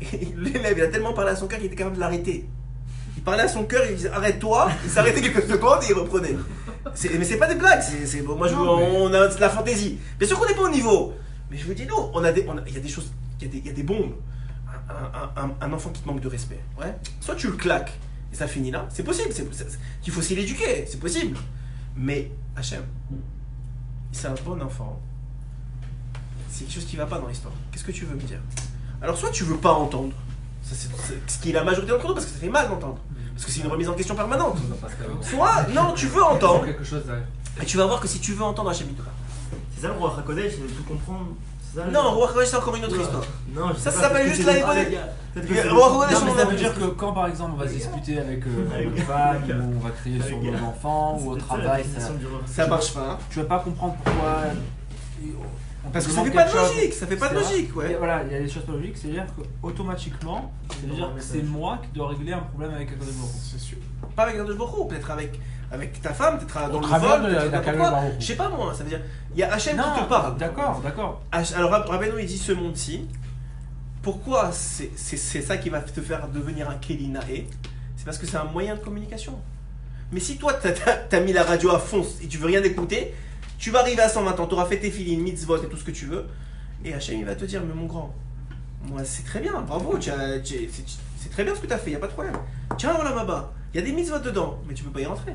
Et l'élève, il a tellement parlé à son cœur qu'il était capable de l'arrêter. Il parlait à son cœur, il disait arrête-toi, il s'arrêtait quelques secondes et il reprenait. Mais c'est pas des blagues, on a de la fantaisie. Bien sûr qu'on n'est pas au niveau. Mais je vous dis, non, il y a des choses, il y a des bombes. Un enfant qui te manque de respect, ouais. Soit tu le claques et ça finit là, c'est possible, il faut aussi l'éduquer, c'est possible. Mais Hachem, c'est un bon enfant. C'est quelque chose qui va pas dans l'histoire. Qu'est-ce que tu veux me dire? Alors soit tu veux pas entendre, ça, c'est ce qui est la majorité d'entre nous parce que ça fait mal d'entendre, parce que c'est une remise en question permanente. Soit non, tu veux entendre quelque chose derrière. et tu vas voir que si tu veux entendre Hachem, il te parle. C'est ça le roi Hakodesh, c'est de tout comprendre. C'est ça, Non, Roi Hakodesh, c'est encore une autre histoire. Non, je sais Ça pas, s'appelle peut-être juste que la c'est- Hakodesh. peut-être que c'est- Roi Hakodesh, Non, mais on ça a- veut dire que quand par exemple on va se disputer avec notre femme, ou on va crier sur nos enfants, ou au travail, Ça marche pas. Hein. tu vas pas comprendre pourquoi. Parce que ça demande fait pas de quelque chose, logique, ça fait pas de etc. logique, ouais. Voilà, il y a des choses pas logiques, c'est-à-dire qu'automatiquement, c'est-à-dire que c'est moi qui dois régler un problème avec Akadosh Baruch Hu. C'est sûr. Pas avec Kadosh Baruch Hu, peut-être avec ta femme, peut-être dans le travers vol, de peut-être la n'importe Kadosh quoi. Baruch Hu. Je sais pas moi, ça veut dire, il y a Hachem qui te Non, parle. d'accord. Alors Rabbeinu il dit ce monde-ci, pourquoi c'est ça qui va te faire devenir un Kelinae? C'est parce que c'est un moyen de communication. Mais si toi t'as mis la radio à fond et tu veux rien écouter, tu vas arriver à 120 ans, tu auras fait tes filines, mitzvot et tout ce que tu veux, et Hachem il va te dire, mais mon grand, moi c'est très bien, bravo, c'est très bien ce que tu as fait, il n'y a pas de problème. Tiens, voilà Maba, il y a des mitzvot dedans, mais tu peux pas y rentrer.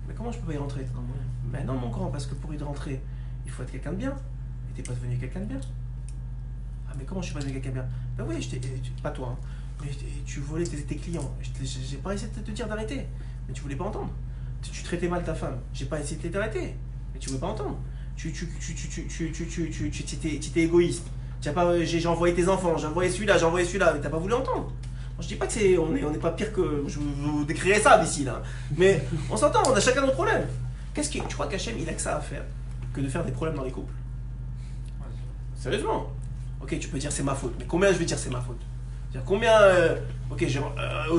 Mais comment je peux pas y rentrer? Ben non mon grand, parce que pour y rentrer, il faut être quelqu'un de bien. Et t'es pas devenu quelqu'un de bien. Ah mais comment je suis pas devenu quelqu'un de bien? Ben oui, pas toi, hein. Mais tu volais tes clients. J'ai pas essayé de te dire d'arrêter, mais tu voulais pas entendre. Tu traitais mal ta femme, j'ai pas essayé de t'arrêter, mais tu veux pas entendre. Tu étais égoïste. J'ai envoyé tes enfants, j'ai envoyé celui-là, mais t'as pas voulu entendre. Je dis pas que on est pas pire que je vous décrirais ça ici là, mais on s'entend, on a chacun nos problèmes. Tu crois qu'Hachem il a que ça à faire que de faire des problèmes dans les couples? Sérieusement? Ok, tu peux dire c'est ma faute, mais combien je vais dire c'est ma faute? C'est-à-dire combien ok,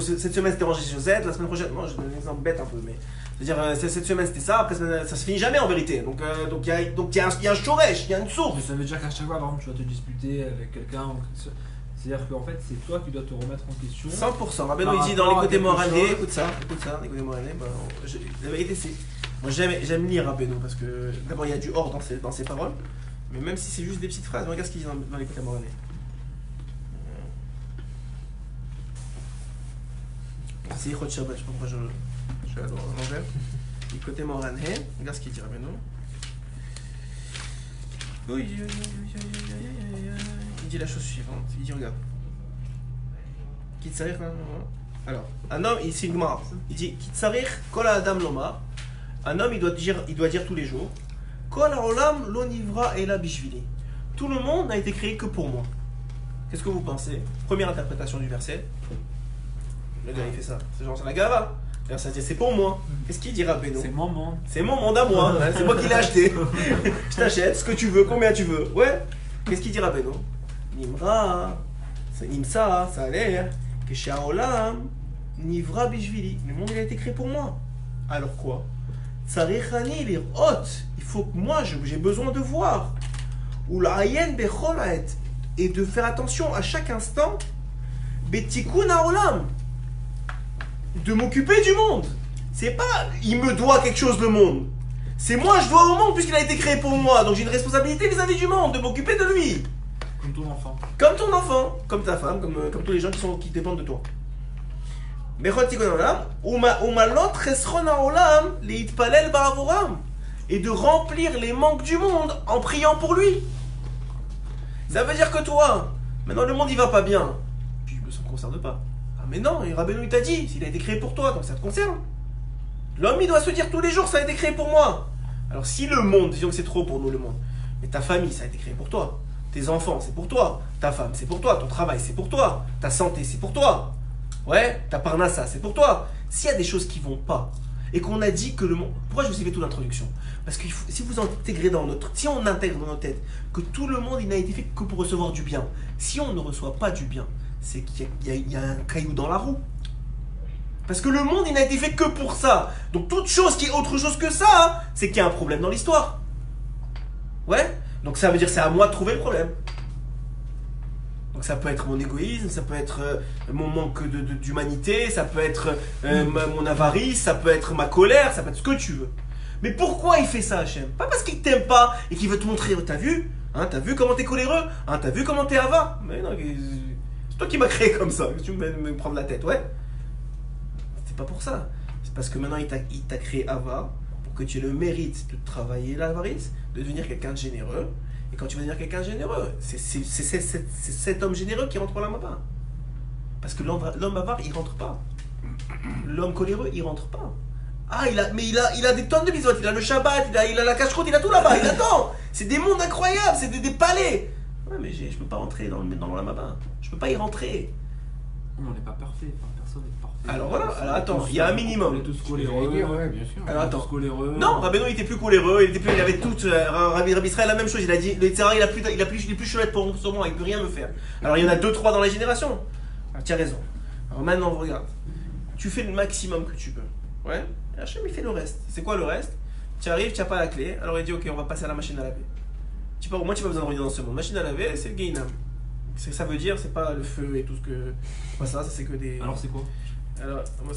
cette semaine c'était rangé chez Josette, la semaine prochaine, moi je donne un exemple bête un peu, mais c'est-à-dire cette semaine c'était ça, après ça se finit jamais en vérité. Donc il y a un shoresh, il y a une Mais source. ça veut dire qu'à chaque fois, par exemple, tu vas te disputer avec quelqu'un, c'est-à-dire qu'en fait, c'est toi qui dois te remettre en question. 100%. Rabbeinu Par il dit dans rapport à l'écoute quelque moralé, chose. écoute ça, l'écoute moralé, la vérité c'est. Moi j'aime lire Rabbeinu parce que d'abord il y a du or dans ses paroles, mais même si c'est juste des petites phrases, regarde ce qu'il dit dans l'écoute moralé. C'est Yichot Shabbat, je sais pas pourquoi je suis à l'envers. L'écoute moralé, regarde ce qu'il dit Rabbeinu. Il dit la chose suivante, il dit regarde. Kitsarir, alors, un homme, c'est une Gemara. Il dit Kitsarir kol adam lomar. Un homme, il doit dire tous les jours Kol haolam lo nivra ela bishvili. Tout le monde n'a été créé que pour moi. Qu'est-ce que vous pensez? Première interprétation du verset. Le gars, il fait ça. C'est genre, c'est la gava. D'ailleurs, ça dit, c'est pour moi. Qu'est-ce qu'il dit, Rabbeinu? C'est mon monde. C'est mon monde à moi, hein, c'est moi qui l'ai acheté. Je t'achète ce que tu veux, combien tu veux. Ouais. Qu'est-ce qu'il dit, Rabbeinu? Nimra, Nimsa, ça a l'air que Shaolam, Nivra Bishvili. Le monde, il a été créé pour moi. Alors quoi? Tsarichani lir hot. Il faut que moi, j'ai besoin de voir. Ou la ayen becholat. Et de faire attention à chaque instant. Betikun haolam. De m'occuper du monde. C'est pas il me doit quelque chose le monde. C'est moi je dois au monde puisqu'il a été créé pour moi. Donc j'ai une responsabilité vis-à-vis du monde, de m'occuper de lui. Comme ton enfant. Comme ton enfant, comme ta femme, comme tous les gens qui dépendent de toi. Et de remplir les manques du monde en priant pour lui. Ça veut dire que toi, maintenant le monde il va pas bien. Puis ça ne me concerne pas. Ah mais non, et Rabbeinu il t'a dit, il a été créé pour toi, donc ça te concerne. L'homme il doit se dire tous les jours, ça a été créé pour moi. Alors si le monde, disons que c'est trop pour nous le monde, mais ta famille ça a été créé pour toi. Tes enfants c'est pour toi. Ta femme c'est pour toi. Ton travail c'est pour toi. Ta santé c'est pour toi. Ouais, ta parnassa c'est pour toi. S'il y a des choses qui vont pas, et qu'on a dit que le monde... Pourquoi je vous ai fait toute l'introduction? Parce que si vous intégrez dans notre... Si on intègre dans notre tête que tout le monde il n'a été fait que pour recevoir du bien, si on ne reçoit pas du bien, c'est qu'il y a un caillou dans la roue. Parce que le monde il n'a été fait que pour ça. Donc toute chose qui est autre chose que ça, c'est qu'il y a un problème dans l'histoire. Ouais. Donc ça veut dire que c'est à moi de trouver le problème. Donc ça peut être mon égoïsme, ça peut être mon manque d'humanité, ça peut être mon avarice, ça peut être ma colère, ça peut être ce que tu veux. Mais pourquoi il fait ça, Hachem? Pas parce qu'il t'aime pas et qu'il veut te montrer, t'as vu? Hein, t'as vu comment t'es coléreux? Hein, t'as vu comment t'es avare? Mais non, c'est toi qui m'as créé comme ça, tu me prends la tête, ouais? C'est pas pour ça. C'est parce que maintenant il t'a créé avare pour que tu aies le mérite de travailler l'avarice, de devenir quelqu'un de généreux. Et quand tu vas devenir quelqu'un de généreux, c'est cet homme généreux qui rentre dans la mapa. Parce que l'homme avare, il rentre pas. L'homme coléreux, il rentre pas. Ah, il a des tonnes de bisous. Il a le Shabbat, il a la cache-croûte, il a tout là-bas. Il attend. C'est des mondes incroyables, c'est des palais. Ouais, mais je peux pas rentrer dans la mapa. Je peux pas y rentrer. On n'est pas parfait, enfin, personne n'est parfait. Alors voilà, alors attends, il y a un minimum. On est tous coléreux. Ouais, bien sûr. Alors attends. Tous coléreux. Non, Rabbeinu il était plus coléreux, il avait tout. Rabbi Israël la même chose, il a dit le Tzara il est plus chouette pour moi, il peut rien me faire. Alors il y en a 2-3 dans la génération. Alors, tu as raison. Alors maintenant regarde, tu fais le maximum que tu peux. Ouais. Et Hachem il fait le reste. C'est quoi le reste? Tu arrives, tu n'as pas la clé. Alors il dit ok, on va passer à la machine à laver. Au moins tu n'as pas besoin de revenir dans ce monde. Machine à laver, c'est le Gehinam. Ça veut dire, c'est pas le feu et tout ce que. Pas ça c'est que des. Alors c'est quoi? Alors, moi,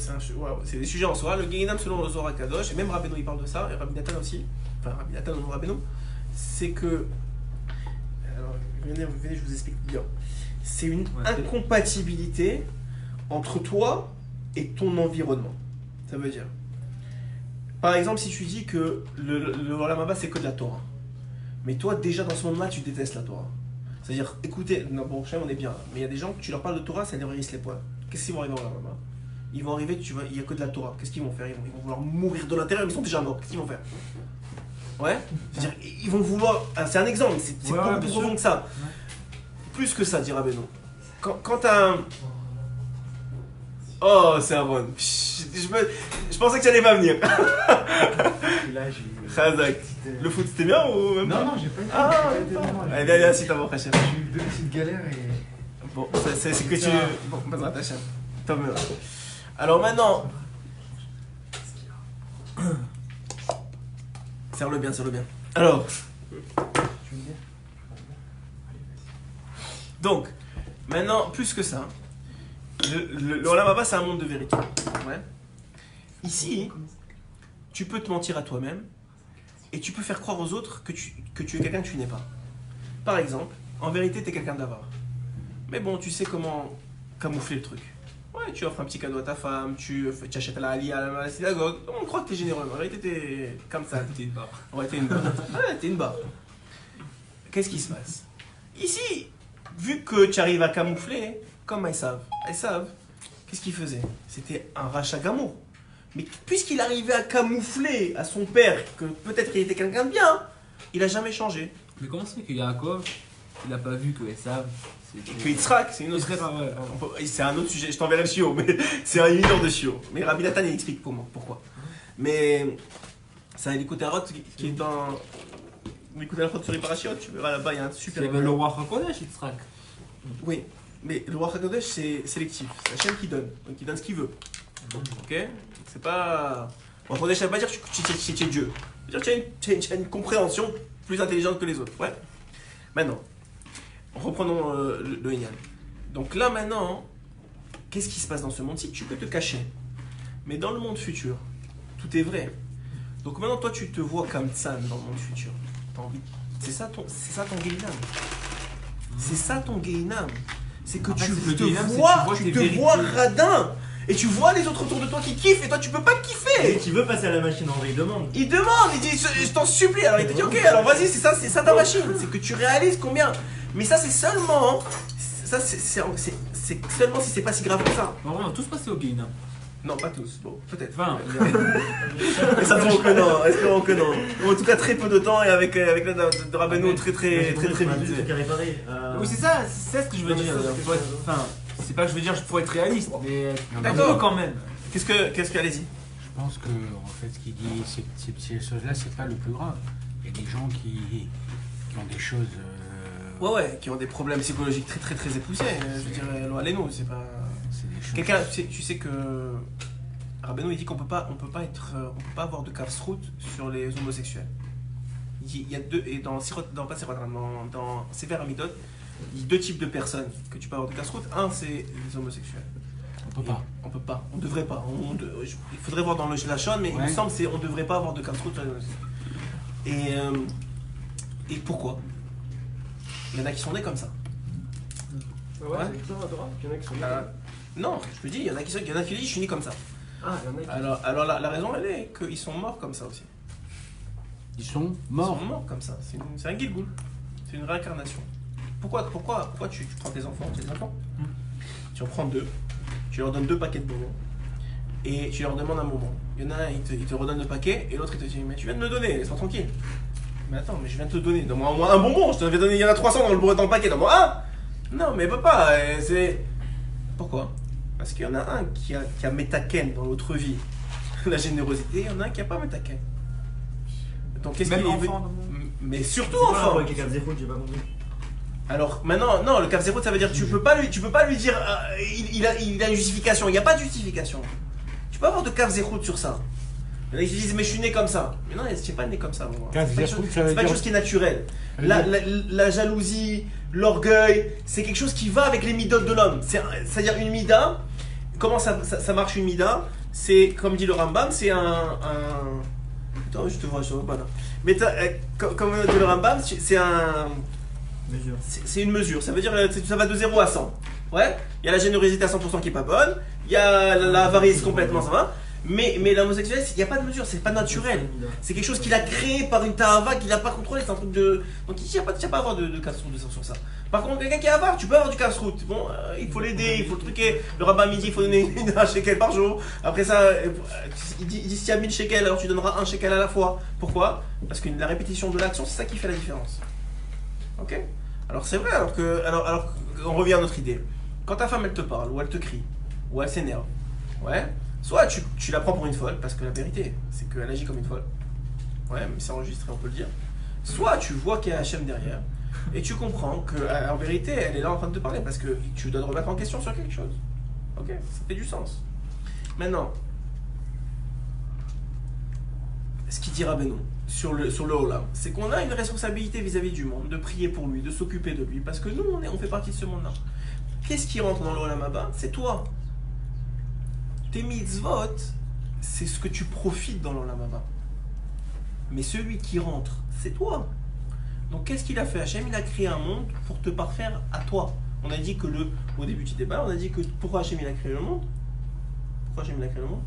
c'est des sujets en soi. Le Gehinam, selon le Zohar Kadosh, et même Rabbeinu, il parle de ça, et Rabbi Nathan aussi, enfin Rabbi Nathan ou Rabbeinu, c'est que. Alors, venez, je vous explique bien. C'est une incompatibilité entre toi et ton environnement. Ça veut dire. Par exemple, si tu dis que le Olam Haba, c'est que de la Torah, mais toi, déjà dans ce monde-là, tu détestes la Torah. C'est-à-dire, écoutez, non, bon, on est bien, mais il y a des gens, tu leur parles de Torah, ça leur hérisse les poils. Qu'est-ce qu'ils vont arriver au Olam Haba? Ils vont arriver, il n'y a que de la Torah. Qu'est-ce qu'ils vont faire? Ils vont vouloir mourir de l'intérieur, mais ils sont déjà morts. Qu'est-ce qu'ils vont faire? Ouais. C'est-à-dire, ils vont vouloir. C'est un exemple, c'est beaucoup plus profond que ça. Ouais. Plus que ça, dira Beno. Quand t'as un. Oh, c'est un bon. Je pensais que tu allais pas venir. Khazak. Le foot, c'était bien ou même pas? Non, j'ai pas été. Allez, viens, assis ta voix, Hachem. J'ai eu 2 petites galères et. Bon, c'est que tu. Bon, pas de Hachem. Tant mieux. Alors maintenant, serre-le bien. Alors, donc, maintenant, plus que ça, le Olam Haba, c'est un monde de vérité. Ouais. Ici, tu peux te mentir à toi-même et tu peux faire croire aux autres que tu es quelqu'un que tu n'es pas. Par exemple, en vérité, tu es quelqu'un d'avare. Mais bon, tu sais comment camoufler le truc. Ouais, tu offres un petit cadeau à ta femme, tu achètes à la synagogue. On croit que t'es généreux, mais en réalité t'es comme ça. T'es une barre. Ouais, t'es une barre. Ouais, t'es une barre. Qu'est-ce qui se passe? Ici, vu que tu arrives à camoufler, comme Esav, qu'est-ce qu'il faisait? C'était un rachat gamour. Mais puisqu'il arrivait à camoufler à son père que peut-être il était quelqu'un de bien, il a jamais changé. Mais comment c'est que Yaakov, il a pas vu que Esav, Que Yitzhak, c'est une autre c'est un autre sujet, je t'enverrai le chiot, mais c'est un 1 heure de chiot. Mais Rabbi Nathan il explique pourquoi. Mais c'est un Likutei qui est dans Likutei sur les parachutes, tu verras là-bas, il y a un super. Il y avait le roi Hakodesh, Yitzhak. Oui, mais le roi Hakodesh c'est sélectif, c'est Hachem qui donne, donc il donne ce qu'il veut. Ok. C'est pas. Le roi Hakodesh ça veut pas dire que tu es Dieu. Ça veut dire que tu as une compréhension plus intelligente que les autres. Ouais. Maintenant, reprenons le Inyan. Donc là maintenant, qu'est-ce qui se passe dans ce monde-ci? Tu peux te cacher. Mais dans le monde futur, tout est vrai. Donc maintenant, toi, tu te vois comme Tsan dans le monde futur. T'as envie. C'est ça ton Gehinam. C'est ça ton Gehinam. C'est que tu te vois radin. Et tu vois les autres autour de toi qui kiffent et toi tu peux pas kiffer. Et tu veux passer à la machine en vrai, il demande. Il demande, il dit je t'en supplie. Alors il te dit ok, alors vas-y, c'est ça ta machine. C'est que tu réalises combien. Mais ça c'est seulement. Ça c'est seulement si c'est pas si grave que ça. On va tous passer au Gehinam. Non, pas tous, bon, peut-être. Enfin, Espérons que non. En tout cas, très peu de temps et avec l'aide de Rabbeinu très vite. C'est qu'à réparer. oui, c'est ça, c'est ce que je veux Non, mais dire. ça, Faut être- Enfin, c'est pas que je veux dire qu'il faut être réaliste, mais D'accord. quand même. Qu'est-ce que allez-y. Je pense que, en fait, ce qu'il dit, c'est que ces choses-là, c'est pas le plus grave. Il y a des gens qui ont des choses. Ouais, qui ont des problèmes psychologiques très époussés. Je veux dire, allez-nous, c'est pas. C'est des choses. Quelqu'un, tu sais que Rabbeinu il dit qu'on peut pas avoir de kafsrout sur les homosexuels. Il y a deux, et dans Sefer Hamidot, il y a deux types de personnes que tu peux avoir de kafsrout. Un, c'est les homosexuels. On peut pas. On peut pas, on devrait pas. Il faudrait voir dans le Lachon, mais il me semble qu'on devrait pas avoir de kafsrout sur les homosexuels. Et pourquoi? Il y en a qui sont nés comme ça. Ouais, c'est ça, Adora. Il y en a qui sont Non, je me dis, il y en a qui disent je suis né comme ça. Ah, il y en a qui. Alors la raison elle est qu'ils sont morts comme ça aussi. Ils sont Ils morts. sont morts comme ça. C'est un Gilgoul. C'est une réincarnation. Pourquoi tu prends tes enfants, tu en prends deux, tu leur donnes 2 paquets de bonbons et tu leur demandes un bonbon. Il y en a un, il te redonne le paquet et l'autre il te dit mais tu viens de me donner, laisse-moi tranquille. Mais attends, mais je viens de te donner, donne-moi au moins un bonbon, je te l'avais donné, il y en a 300 dans le paquet, donne-moi un. Non mais papa, c'est... Pourquoi? Parce qu'il y en a un qui a métaken dans l'autre vie, la générosité, il y en a un qui n'a pas métaken. Donc qu'est-ce qu'il veut? Mais surtout enfant. Avec les 4 0 j'ai pas compris. Alors maintenant, non, le Kaf Zéro, ça veut dire que tu peux pas lui dire il a une justification. Il n'y a pas de justification. Tu peux avoir de Kaf Zéro sur ça. Il y en a qui disent mais je suis né comme ça. Mais non, je suis pas né comme ça. Kaf Zéro, ça veut C'est pas dire- quelque chose qui est naturel. La jalousie, l'orgueil, c'est quelque chose qui va avec les midotes de l'homme. C'est-à-dire une mida. Comment ça marche une mida? C'est comme dit le Rambam, c'est un... Attends, je te vois pas là. Mais comme dit le Rambam, c'est un... Mesure. C'est une mesure, ça veut dire que ça va de 0 à 100. Ouais, il y a la générosité à 100% qui est pas bonne, il y a l'avarice complètement, ça va. Mais l'homosexualité, il n'y a pas de mesure, c'est pas naturel. C'est quelque chose qu'il a créé par une ta'ava qu'il n'a pas contrôlé, c'est un truc de. Donc il n'y a pas à avoir de casse-route sur ça. Par contre, quelqu'un qui est avare, tu peux avoir du casse-route. Bon, il faut l'aider, il faut le truquer. Le rabbin midi, il faut donner un shekel par jour. Après ça, il dit s'il y a 1000 shekels, alors tu donneras un shekel à la fois. Pourquoi? Parce que la répétition de l'action, c'est ça qui fait la différence. Ok? Alors c'est vrai, alors on revient à notre idée. Quand ta femme elle te parle, ou elle te crie, ou elle s'énerve, ouais, soit tu la prends pour une folle, parce que la vérité, c'est qu'elle agit comme une folle. Ouais, mais c'est enregistré, on peut le dire. Soit tu vois qu'il y a Hachem derrière, et tu comprends qu'en vérité, elle est là en train de te parler, parce que tu dois te remettre en question sur quelque chose. Ok? Ça fait du sens. Maintenant, ce qu'il dit Rabbeinu sur le Olam, c'est qu'on a une responsabilité vis-à-vis du monde, de prier pour lui, de s'occuper de lui, parce que nous, on fait partie de ce monde-là. Qu'est-ce qui rentre dans le Olam Haba? C'est toi. Tes mitzvot, c'est ce que tu profites dans l'Olam Haba. Mais celui qui rentre, c'est toi. Donc qu'est-ce qu'il a fait? Hachem, il a créé un monde pour te parfaire à toi. On a dit que au début du débat, on a dit que pourquoi Hachem il a créé le monde? Pourquoi Hachem il a créé le monde?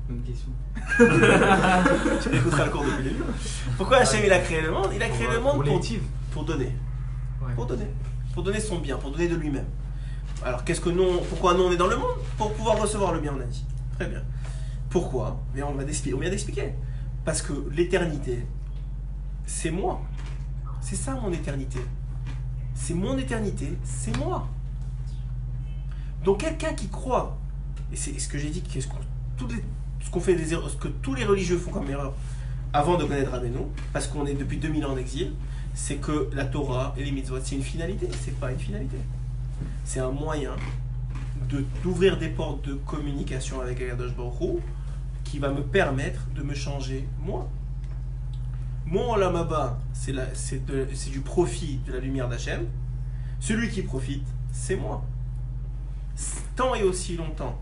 Bonne question. Tu écouteras le cours depuis le début. Pourquoi Hachem il a créé le monde? Il a créé le monde pour donner. Ouais. Pour donner son bien, pour donner de lui-même. Alors pourquoi nous on est dans le monde? Pour pouvoir recevoir le bien, on a dit. Très bien. Pourquoi? Mais on vient d'expliquer. Parce que l'éternité, c'est moi. C'est ça mon éternité. C'est mon éternité, c'est moi. Donc quelqu'un qui croit, et c'est ce que j'ai dit, ce qu'on fait des erreurs, ce que tous les religieux font comme erreur avant de connaître Rabbeinu, parce qu'on est depuis 2000 ans en exil, c'est que la Torah et les mitzvot, c'est une finalité, c'est pas une finalité. C'est un moyen d'ouvrir des portes de communication avec Akadosh Baruch Hu qui va me permettre de me changer moi. Mon Olam Haba, c'est du profit de la lumière d'Hachem. Celui qui profite, c'est moi. Tant et aussi longtemps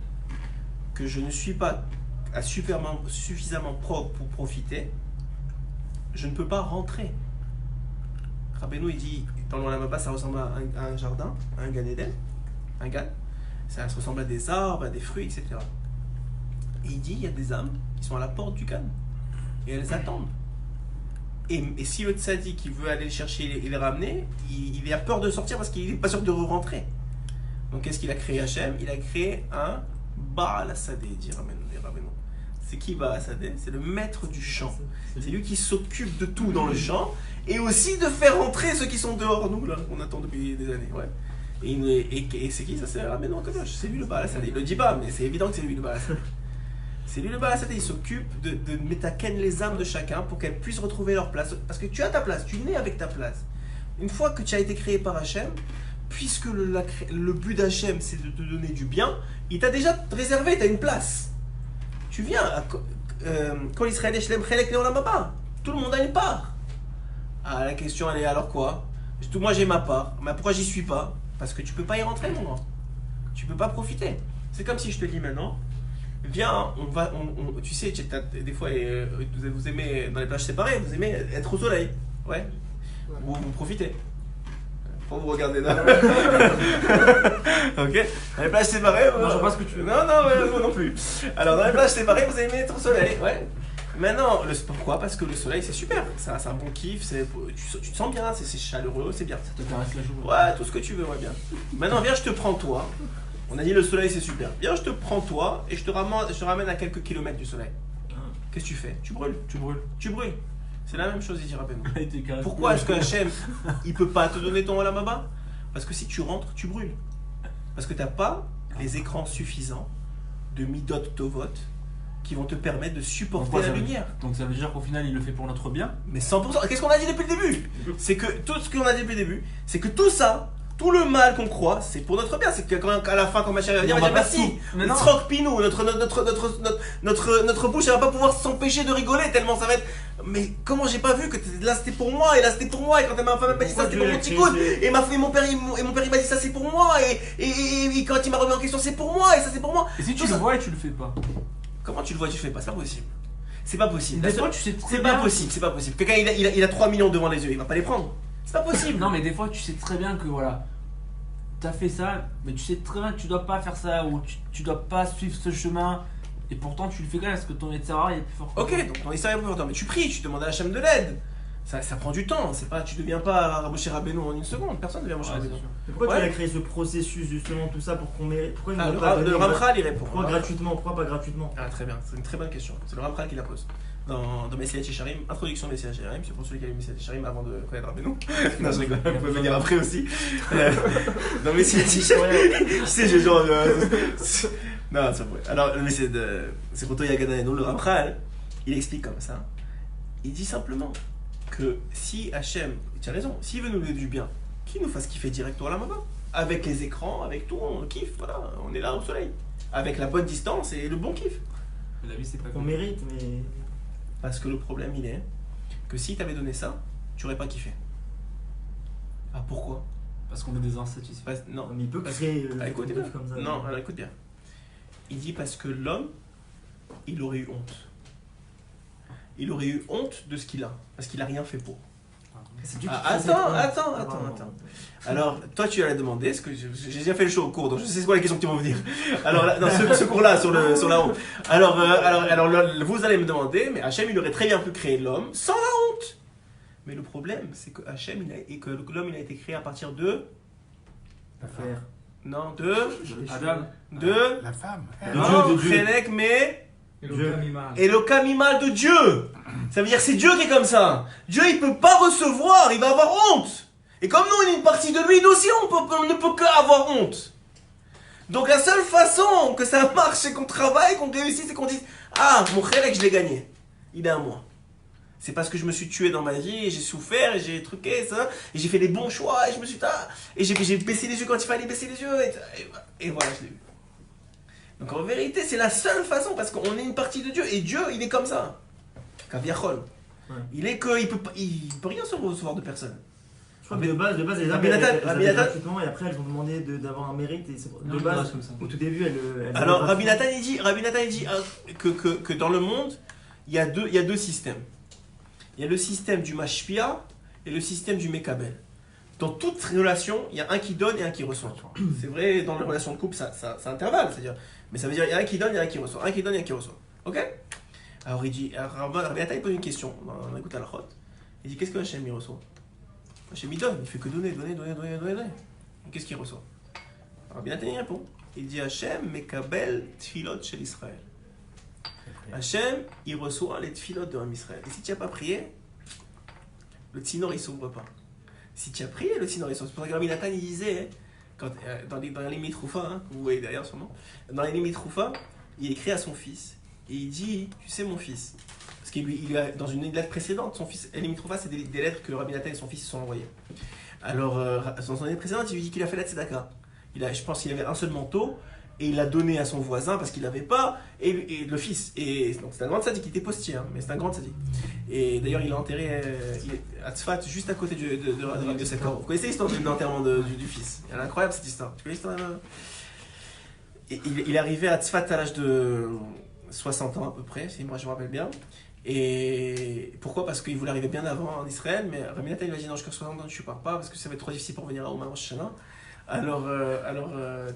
que je ne suis pas suffisamment propre pour profiter, je ne peux pas rentrer. Rabbeinu, il dit, dans l'Olam Haba, ça ressemble à un jardin, à un Gan Eden, un Gan. Ça se ressemble à des arbres, à des fruits, etc. Et il dit, il y a des âmes qui sont à la porte du Gan. Et elles attendent. Et si le tzaddik qui veut aller le chercher et les ramener, il a peur de sortir parce qu'il n'est pas sûr de rentrer. Donc qu'est-ce qu'il a créé Hachem? Il a créé un Baal Hasadeh, dit Rabbeinu. C'est qui Baal Hasadeh? C'est le maître du champ. C'est lui qui s'occupe de tout dans le champ et aussi de faire rentrer ceux qui sont dehors, nous là, qu'on attend depuis des années. Ouais. Et c'est qui ça? C'est Rabbeinu Kadosh. C'est lui le Baal Hasadeh. Il le dit pas, mais c'est évident que c'est lui le Baal Hasadeh. C'est lui le Baal Hasadeh, il s'occupe de métaken les âmes de chacun pour qu'elles puissent retrouver leur place. Parce que tu as ta place, tu nais avec ta place. Une fois que tu as été créé par Hachem, puisque le but d'Hachem c'est de te donner du bien, il t'a déjà réservé, tu as une place. Tu viens, quand l'Israël est Shlem Chelek Leolam Haba, tout le monde a une part. Ah, la question elle est alors quoi? Moi j'ai ma part, mais pourquoi j'y suis pas? Parce que tu peux pas y rentrer mon grand. Tu peux pas profiter. C'est comme si je te dis maintenant, viens, tu sais, des fois, vous aimez, dans les plages séparées, vous aimez être au soleil. Ouais. Vous profitez. Faut vous regarder là. Ok. Dans les plages séparées. Non, je vois pas ce que tu veux. Non, moi non plus. Alors, dans les plages séparées, vous aimez être au soleil. Ouais. Maintenant, pourquoi? Parce que le soleil, c'est super. C'est un bon kiff. Tu te sens bien, c'est chaleureux, c'est bien. Ça te caresse la joue. Ouais, tout ce que tu veux, ouais, bien. Maintenant, viens, je te prends toi. On a dit le soleil c'est super. Viens, je te prends toi et je te ramène à quelques kilomètres du soleil. Qu'est-ce que tu fais? Tu brûles. C'est la même chose, il dit Rabbeinu. Pourquoi est-ce que Hachem, il peut pas te donner ton Olam Haba? Parce que si tu rentres, tu brûles. Parce que tu n'as pas les écrans suffisants de Midot Tovot qui vont te permettre de supporter la lumière. Donc ça veut dire qu'au final il le fait pour notre bien? Mais 100%. Qu'est-ce qu'on a dit depuis le début? C'est que tout ce qu'on a dit depuis le début, c'est que tout ça, tout le mal qu'on croit, c'est pour notre bien. C'est qu'à la fin, quand ma chérie va dire, on va dire merci. Notre pinou, notre bouche, elle va pas pouvoir s'empêcher de rigoler tellement ça va être. Mais comment j'ai pas vu que là c'était pour moi et là c'était pour moi, et quand ma femme m'a dit ça c'était pour mon petit coude et mon père il m'a dit ça c'est pour moi et quand il m'a remis en question c'est pour moi et ça c'est pour moi. Et si tu le vois et tu le fais pas? Comment tu le vois et tu le fais pas? C'est pas possible. C'est pas possible. Des fois tu sais c'est pas possible, c'est pas possible. Quelqu'un il a 3 millions devant les yeux, il va pas les prendre. C'est pas possible. Non mais des fois tu sais très bien que voilà, t'as fait ça, mais tu sais très bien que tu dois pas faire ça ou tu dois pas suivre ce chemin. Et pourtant tu le fais quand même parce que ton Yetzirah est plus fort. Ok, donc ton Yetzirah est plus fort. Mais tu pries, tu demandes à Hachem de l'aide. Ça prend du temps. C'est pas, tu deviens pas Moshe Rabbeinu en une seconde. Personne ne devient Moshe Rabbeinu. Pourquoi tu as créé ce processus justement, tout ça pour qu'on mérite? Pourquoi le Ramchal il répond. Pourquoi gratuitement? Pourquoi pas gratuitement? Ah très bien, c'est une très bonne question. C'est le Ramchal qui la pose. Dans Messilat Yesharim, introduction de Messilat Yesharim, c'est pour celui qui a lu Messilat Yesharim avant de connaître Rabbeinu. Non, je rigole, vous pouvez venir après aussi. Dans Messilat Yesharim, tu sais, j'ai genre. Non, c'est vrai. Alors, c'est pour toi Yagadano, le Ramchal, il explique comme ça. Il dit simplement que si Hachem, tu as raison, s'il veut nous donner du bien, qu'il nous fasse kiffer direct au Olam Haba. Avec les écrans, avec tout, on kiffe, voilà, on est là au soleil. Avec la bonne distance et le bon kiff. La vie, c'est pas On mérite, mais. Parce que le problème, il est que si t'avais donné ça, tu aurais pas kiffé. Ah, pourquoi? Parce qu'on est des insatisfaits. Non, mais il peut créer écoute, comme ça. Non, alors écoute bien. Il dit parce que l'homme, il aurait eu honte. Il aurait eu honte de ce qu'il a, parce qu'il a rien fait pour. Attends. Alors, toi, tu allais demander, ce que j'ai déjà fait le show au cours, donc je sais c'est quoi la question que tu vas me venir. Alors, dans ce cours-là, sur la honte. Alors, vous allez me demander, mais Hachem, il aurait très bien pu créer l'homme sans la honte. Mais le problème, c'est que Hachem, que l'homme, il a été créé à partir de. L'affaire. Non, de. Adam. La femme. Non, Chelek, mais. Eloka Mimal. Eloka Mimal de Dieu. Ça veut dire que c'est Dieu qui est comme ça. Dieu, il peut pas recevoir, il va avoir honte. Et comme nous, on est une partie de lui, nous aussi, on ne peut qu'avoir honte. Donc la seule façon que ça marche, c'est qu'on travaille, qu'on réussisse et qu'on dise « Ah, mon khélek, je l'ai gagné. Il est à moi. C'est parce que je me suis tué dans ma vie, et j'ai souffert, et j'ai truqué, ça, et j'ai fait des bons choix, et je me suis... et j'ai baissé les yeux quand il fallait baisser les yeux, et voilà, je l'ai eu. » Donc en vérité, c'est la seule façon, parce qu'on est une partie de Dieu, et Dieu, il est comme ça. Kaviachol. Ouais. Il est que, il peut rien se recevoir de personne. Je crois que de base, les Rabbi âmes, Nathan- elles Rabbi avaient Nathan- gratuitement et après elles ont demandé d'avoir un mérite. Et Non, de il base, reste comme ça. au tout début, elles Alors avaient Rabbi gratuitement. Nathan il dit que dans le monde, il y a deux systèmes. Il y a le système du mashpia et le système du mekabel. Dans toute relation, il y a un qui donne et un qui reçoit. C'est vrai, dans les relations de couple, ça intervalle, c'est-à-dire, mais ça veut dire il y a un qui donne et un qui reçoit. Un qui donne et un qui reçoit. Ok? Alors il dit, Rabbi Nathan il pose une question, on écoute à la chôte. Il dit, qu'est-ce que Hachem il reçoit? Hachem il donne, il fait que donner. Et qu'est-ce qu'il reçoit? Rabbi Nathan il répond. Il dit Hachem mekabel tfilot shel Israël. Hachem, il reçoit les tfilot de Ham Israël. Et si tu n'as pas prié, le tsinor il s'ouvre pas. Si tu as prié, le tsinor il s'ouvre. C'est pour ça que Rabbi Nathan il disait, quand, dans les Mitroufa, hein, que vous voyez derrière sûrement, dans les Mitroufa, il écrit à son fils. Et il dit, tu sais mon fils, parce qu'il a, dans une lettre précédente, son fils, les Mitroufa, c'est des lettres que Rabbi Nathan et son fils se sont envoyées. Alors, dans son lettre précédente, il lui dit qu'il a fait la tzedaka. Je pense qu'il avait un seul manteau, et il l'a donné à son voisin parce qu'il n'avait pas, et le fils. Et donc c'est un grand tzaddik, il était postier, hein, mais c'est un grand tzaddik. Et d'ailleurs il est enterré à Tzfat, juste à côté de Rabbi Yosef Karo. Vous connaissez l'histoire de l'enterrement du fils? Elle est incroyable cette histoire. Tu connais l'histoire et il est arrivé à Tzfat à l'âge de 60 ans à peu près, si moi je me rappelle bien. Et pourquoi? Parce qu'il voulait arriver bien avant en Israël, mais Rabbi Nathan il a dit non, jusqu'à 60 ans je ne pars pas parce que ça va être trop difficile pour venir à Oman Rosh Hashanah. Alors,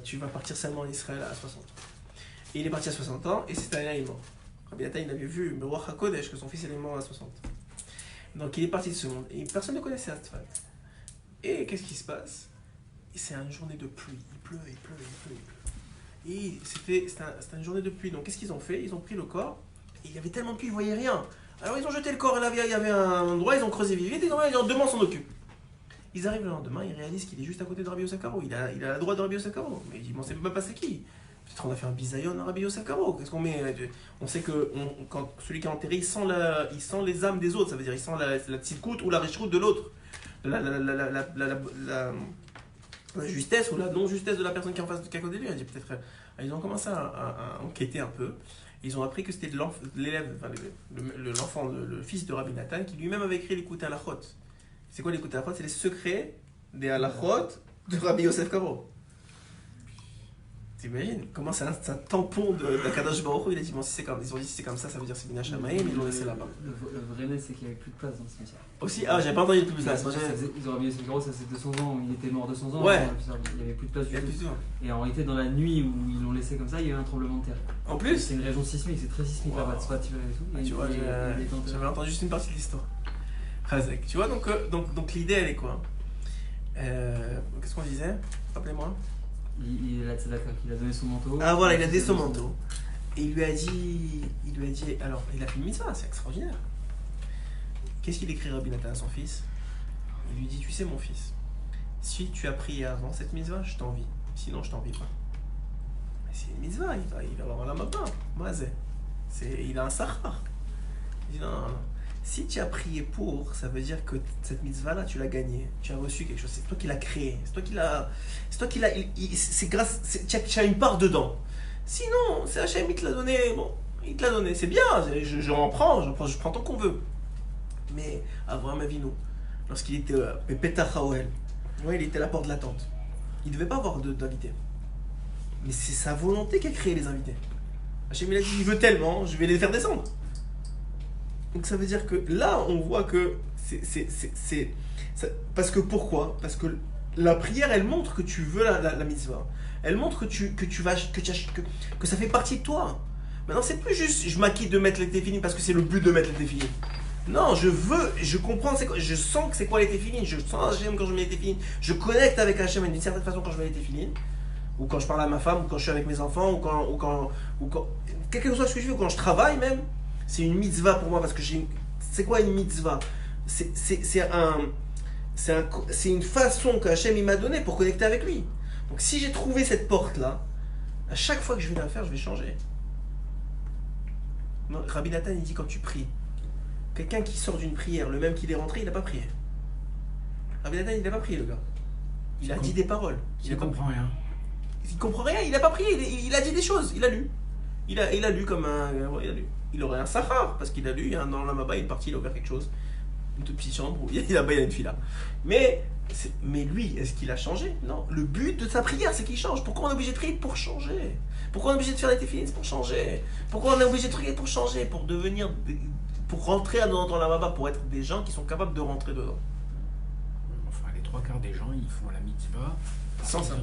tu vas partir seulement en Israël à 60 ans. Et il est parti à 60 ans, et cette année-là, il est mort. Rabbi Nathan, il avait vu, le roi HaKodesh, que son fils est mort à 60 ans. Donc, il est parti de ce monde, et personne ne connaissait Tzfat. Et qu'est-ce qui se passe? C'est une journée de pluie. Il pleut. Et c'était une journée de pluie. Donc, qu'est-ce qu'ils ont fait? Ils ont pris le corps, et il y avait tellement de pluie, ils ne voyaient rien. Alors, ils ont jeté le corps, et là, il y avait un endroit, ils ont creusé vite, et ils ont dit, demain, on s'en occupe. Ils arrivent le lendemain, ils réalisent qu'il est juste à côté de Rabbi Yosef Karo. Il a la droite de Rabbi Yosef Karo. Mais ils disent, on ne sait même pas c'est qui. Peut-être on a fait un bisayon à Rabbi Yosef Karo. Qu'est-ce qu'on met? On sait que quand celui qui est enterré, il sent les âmes des autres. Ça veut dire il sent la tzidkout ou la richrout de l'autre. La justesse ou la non-justesse de la personne qui est en face de côté de lui. Ils ont commencé à enquêter un peu. Ils ont appris que c'était l'élève, l'enfant, le fils de Rabbi Nathan, qui lui-même avait écrit l'écoute à la chôte. C'est quoi l'écoute à la chôte? C'est les secrets des halachot de Rabbi Yosef Karo. T'imagines comment c'est un tampon d'Akadosh Baruch Hu. Il a dit bon, si c'est comme, ils ont dit si c'est comme ça veut dire c'est Bina Shamayim, ils l'ont laissé là-bas. Le vrai net, c'est qu'il n'y avait plus de place dans le cimetière. Aussi, j'avais pas entendu le plus de place. Ils auraient mis ce gros, ça c'est 200 ans, il était mort 200 ans. Ouais. Il n'y avait plus de place Il y a du plus tout. de temps. Et en réalité, dans la nuit où ils l'ont laissé comme ça, il y a eu un tremblement de terre. En plus, C'est une région sismique, c'est très sismique là-bas, Tzfat et tout. tu vois, j'avais entendu juste une partie de l'histoire. Chazek. Tu vois, donc l'idée elle est quoi? Qu'est-ce qu'on disait? Rappelez-moi. Il a donné son manteau. Ah voilà, il a donné son manteau. Et il lui a dit, alors il a fait une mitzvah, c'est extraordinaire. Qu'est-ce qu'il écrit Rabbi Nathan à son fils? Il lui dit, tu sais mon fils, si tu as prié avant cette mitzvah, je t'envie. Sinon, je t'envie pas. Mais c'est une mitzvah, il va avoir la mappa. Il a un sahar. Il dit non. Si tu as prié pour, ça veut dire que cette mitzvah-là, tu l'as gagnée. Tu as reçu quelque chose. C'est toi qui l'as créée. C'est toi qui l'as. C'est grâce. Tu as une part dedans. Sinon, c'est Hachem, il te l'a donné. Bon, il te l'a donné. C'est bien. Je prends tant qu'on veut. Mais Avraham Avinu, lorsqu'il était Petach Haoel, il était à la porte de la tente. Il ne devait pas avoir d'invités. Mais c'est sa volonté qui a créé les invités. Hachem, il a dit il veut tellement, je vais les faire descendre. Donc ça veut dire que là, on voit que parce que pourquoi? Parce que la prière, elle montre que tu veux la mitzvah. Elle montre que ça fait partie de toi. Maintenant, c'est plus juste je m'acquitte de mettre les téfilines parce que c'est le but de mettre les téfilines. Non, je comprends, je sens que c'est quoi les téfilines. Je sens Hachem quand je mets les téfilines. Je connecte avec Hachem d'une certaine façon quand je mets les téfilines. Ou quand je parle à ma femme, ou quand je suis avec mes enfants, ou quand quel que soit ce que je fais, ou quand je travaille même. C'est une mitzvah pour moi parce que C'est quoi une mitzvah? C'est une façon que Hachem il m'a donnée pour connecter avec lui. Donc si j'ai trouvé cette porte-là, à chaque fois que je vais la faire, je vais changer. Non, Rabbi Nathan il dit quand tu pries, quelqu'un qui sort d'une prière, le même qu'il est rentré, il n'a pas prié. Rabbi Nathan il n'a pas prié le gars. Il a dit des paroles. Il ne comprend rien. Il comprend rien, il n'a pas prié, il a dit des choses, il a lu. Il a lu comme un... il a lu. Il aurait un sahar, parce qu'il a lu, dans la Maba, une partie, il a ouvert quelque chose. Une toute petite chambre, où là-bas, il y a une fille là. Mais lui, est-ce qu'il a changé? Non. Le but de sa prière, c'est qu'il change. Pourquoi on est obligé de prier? Pour changer. Pourquoi on est obligé de faire les téfilines? Pour changer. Pourquoi on est obligé de prier? Pour changer. Pour devenir... Pour rentrer dans la Maba, pour être des gens qui sont capables de rentrer dedans. Enfin, les 3/4 des gens, ils font la mitzvah. Sans ça.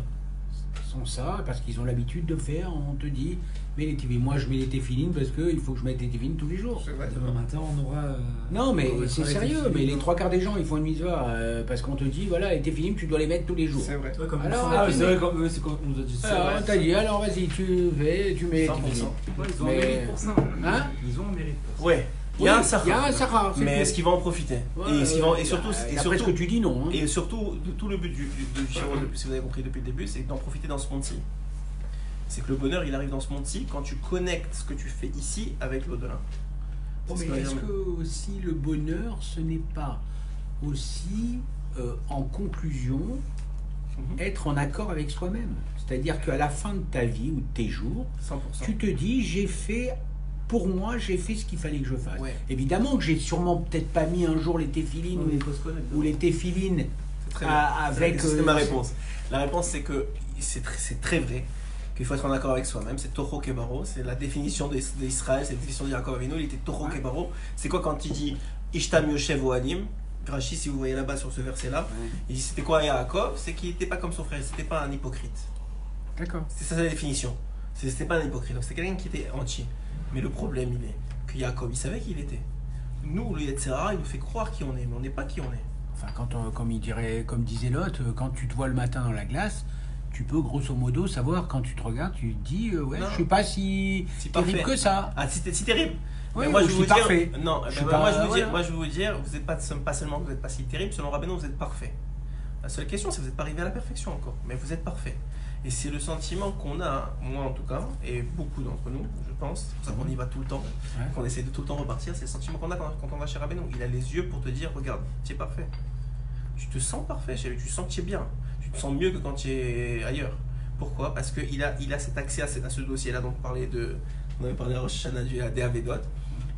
Sans ça, parce qu'ils ont l'habitude de faire, on te dit, mais les téfilines, moi je mets les téfilines parce qu'il faut que je mette les téfilines tous les jours. Demain matin, on aura. Non, mais on c'est mettra les sérieux, téfilines. mais les 3/4 des gens, ils font une mitzvah parce qu'on te dit, voilà, les téfilines, tu dois les mettre tous les jours. C'est vrai. Ouais, comme Alors, Ah, tu c'est mets- vrai, c'est quand on nous a dit ça. Alors, on t'a dit, alors vas-y, tu mets les 100%. téfilines. Ouais, ils ont Mais- un mérite pour ça. Hein? Ils ont un mérite pour ça. Ouais. Il y a un Il y a sahar. un Sahara, c'est Mais tout. est-ce qu'il va en profiter? Ouais, Et surtout, d'après ce que tu dis, non. Hein. Et surtout, tout le but du Shiroh, si vous avez compris depuis le début, c'est d'en profiter dans ce monde-ci. C'est que le bonheur, il arrive dans ce monde-ci quand tu connectes ce que tu fais ici avec l'au-delà. Oh, C'est ce mais que est-ce je veux dire. que aussi le bonheur, ce n'est pas aussi, en conclusion, être en accord avec soi-même? C'est-à-dire qu'à la fin de ta vie ou de tes jours, 100%. tu te dis, pour moi, j'ai fait ce qu'il fallait que je fasse. Ouais. Évidemment que j'ai sûrement peut-être pas mis un jour les téfilines Oui, il faut se connaître. ou les téfilines C'est très bien. avec... C'est ma réponse. La réponse, c'est que c'est très vrai qu'il faut être en accord avec soi-même. C'est Toho Kebaro, c'est la définition d'Israël, c'est la définition de Yaakov Avinu. Il était Toho Ouais. Kebaro. C'est quoi quand il dit Ishtam Yoshev Ohalim? Rashi, si vous voyez là-bas sur ce verset-là, Ouais. il dit c'était quoi Yaakov? C'est qu'il n'était pas comme son frère, c'était pas un hypocrite. D'accord. C'est ça la définition. C'était pas un hypocrite, donc c'était quelqu'un qui était entier. Mais le problème, il est que Yaakov, il savait qui il était. Nous, le Yetzirah, il nous fait croire qui on est, mais on n'est pas qui on est. Enfin, comme disait l'autre, quand tu te vois le matin dans la glace, tu peux grosso modo savoir, quand tu te regardes, tu te dis, ouais, Non. je suis pas si terrible parfait. que ça. Ah, si terrible. Oui, Mais moi, ou je si vais vous dire, parfait. non, Je ben, suis moi, pas- je vais vous voilà. dire, moi, je vais vous dire, vous n'êtes pas seulement que vous n'êtes pas si terrible, selon Rabbeinu, vous êtes parfait. La seule question, c'est que vous n'êtes pas arrivé à la perfection encore, mais vous êtes parfait. Et c'est le sentiment qu'on a, moi en tout cas, et beaucoup d'entre nous, je pense, c'est pour ça qu'on y va tout le temps, Ouais. qu'on essaie de tout le temps repartir, c'est le sentiment qu'on a quand on va chez Rabbeinu. Il a les yeux pour te dire, regarde, tu es parfait. Tu te sens parfait, chérie, tu sens que tu es bien. Tu te sens mieux que quand tu es ailleurs. Pourquoi? Parce qu'il a cet accès à ce dossier-là dont on avait parlé à Rosh Hashanah des Avedot.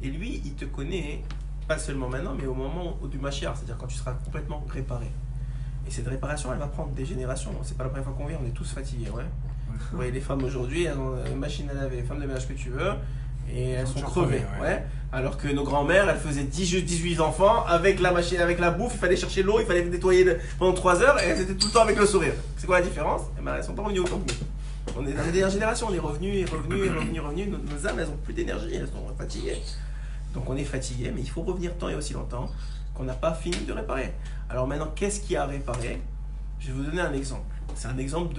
Et lui, il te connaît, pas seulement maintenant, mais au moment du Mashiach, c'est-à-dire quand tu seras complètement réparé. Et cette réparation, elle va prendre des générations. C'est pas la première fois qu'on vient, on est tous fatigués, ouais. Vous voyez, les femmes aujourd'hui, elles ont une machine à laver, femmes de ménage que tu veux, et elles sont toujours crevées, crevées, ouais. ouais. Alors que nos grands-mères, elles faisaient 18 enfants, avec la machine, avec la bouffe, il fallait chercher l'eau, il fallait nettoyer pendant 3 heures, et elles étaient tout le temps avec le sourire. C'est quoi la différence? Eh ben, elles sont pas revenues autant que nous. On est dans les dernières générations, on est revenus. Nos âmes, elles ont plus d'énergie, elles sont fatiguées. Donc on est fatigué, mais il faut revenir tant et aussi longtemps qu'on n'a pas fini de réparer. Alors maintenant, qu'est-ce qui a réparé? Je vais vous donner un exemple. C'est un exemple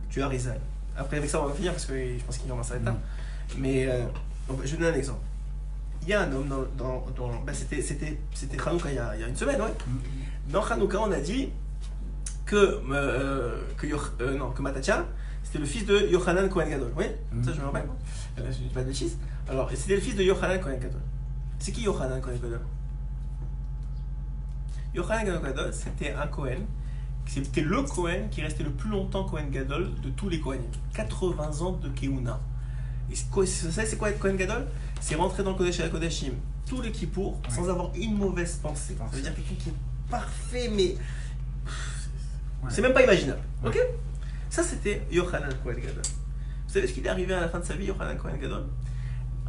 du Harizal. Après, avec ça, on va finir parce que je pense qu'il va en s'arrêter là. Mais je vais vous donner un exemple. Il y a un homme c'était Hanouka il y a une semaine, ouais. Dans Hanouka, on a dit que Matatian, c'était le fils de Yochanan Kohen Gadol. Oui, ça je me rappelle. Je dis pas de bêtises. Alors, c'était le fils de Yochanan Kohen Gadol. C'est qui Yochanan Kohen Gadol? Yochanan Kohen Gadol, c'était un Kohen. C'était le Kohen qui restait le plus longtemps Kohen Gadol de tous les Kohenim. 80 ans de Keuna. Et c'est quoi être Kohen Gadol? C'est rentrer dans le Kodesh et la Kodashim tous les Kippour sans avoir une mauvaise pensée. Ça veut dire quelqu'un qui est parfait, mais c'est même pas imaginable. Ok? Ça, c'était Yochanan Kohen Gadol. Vous savez ce qu'il est arrivé à la fin de sa vie, Yochanan Kohen Gadol?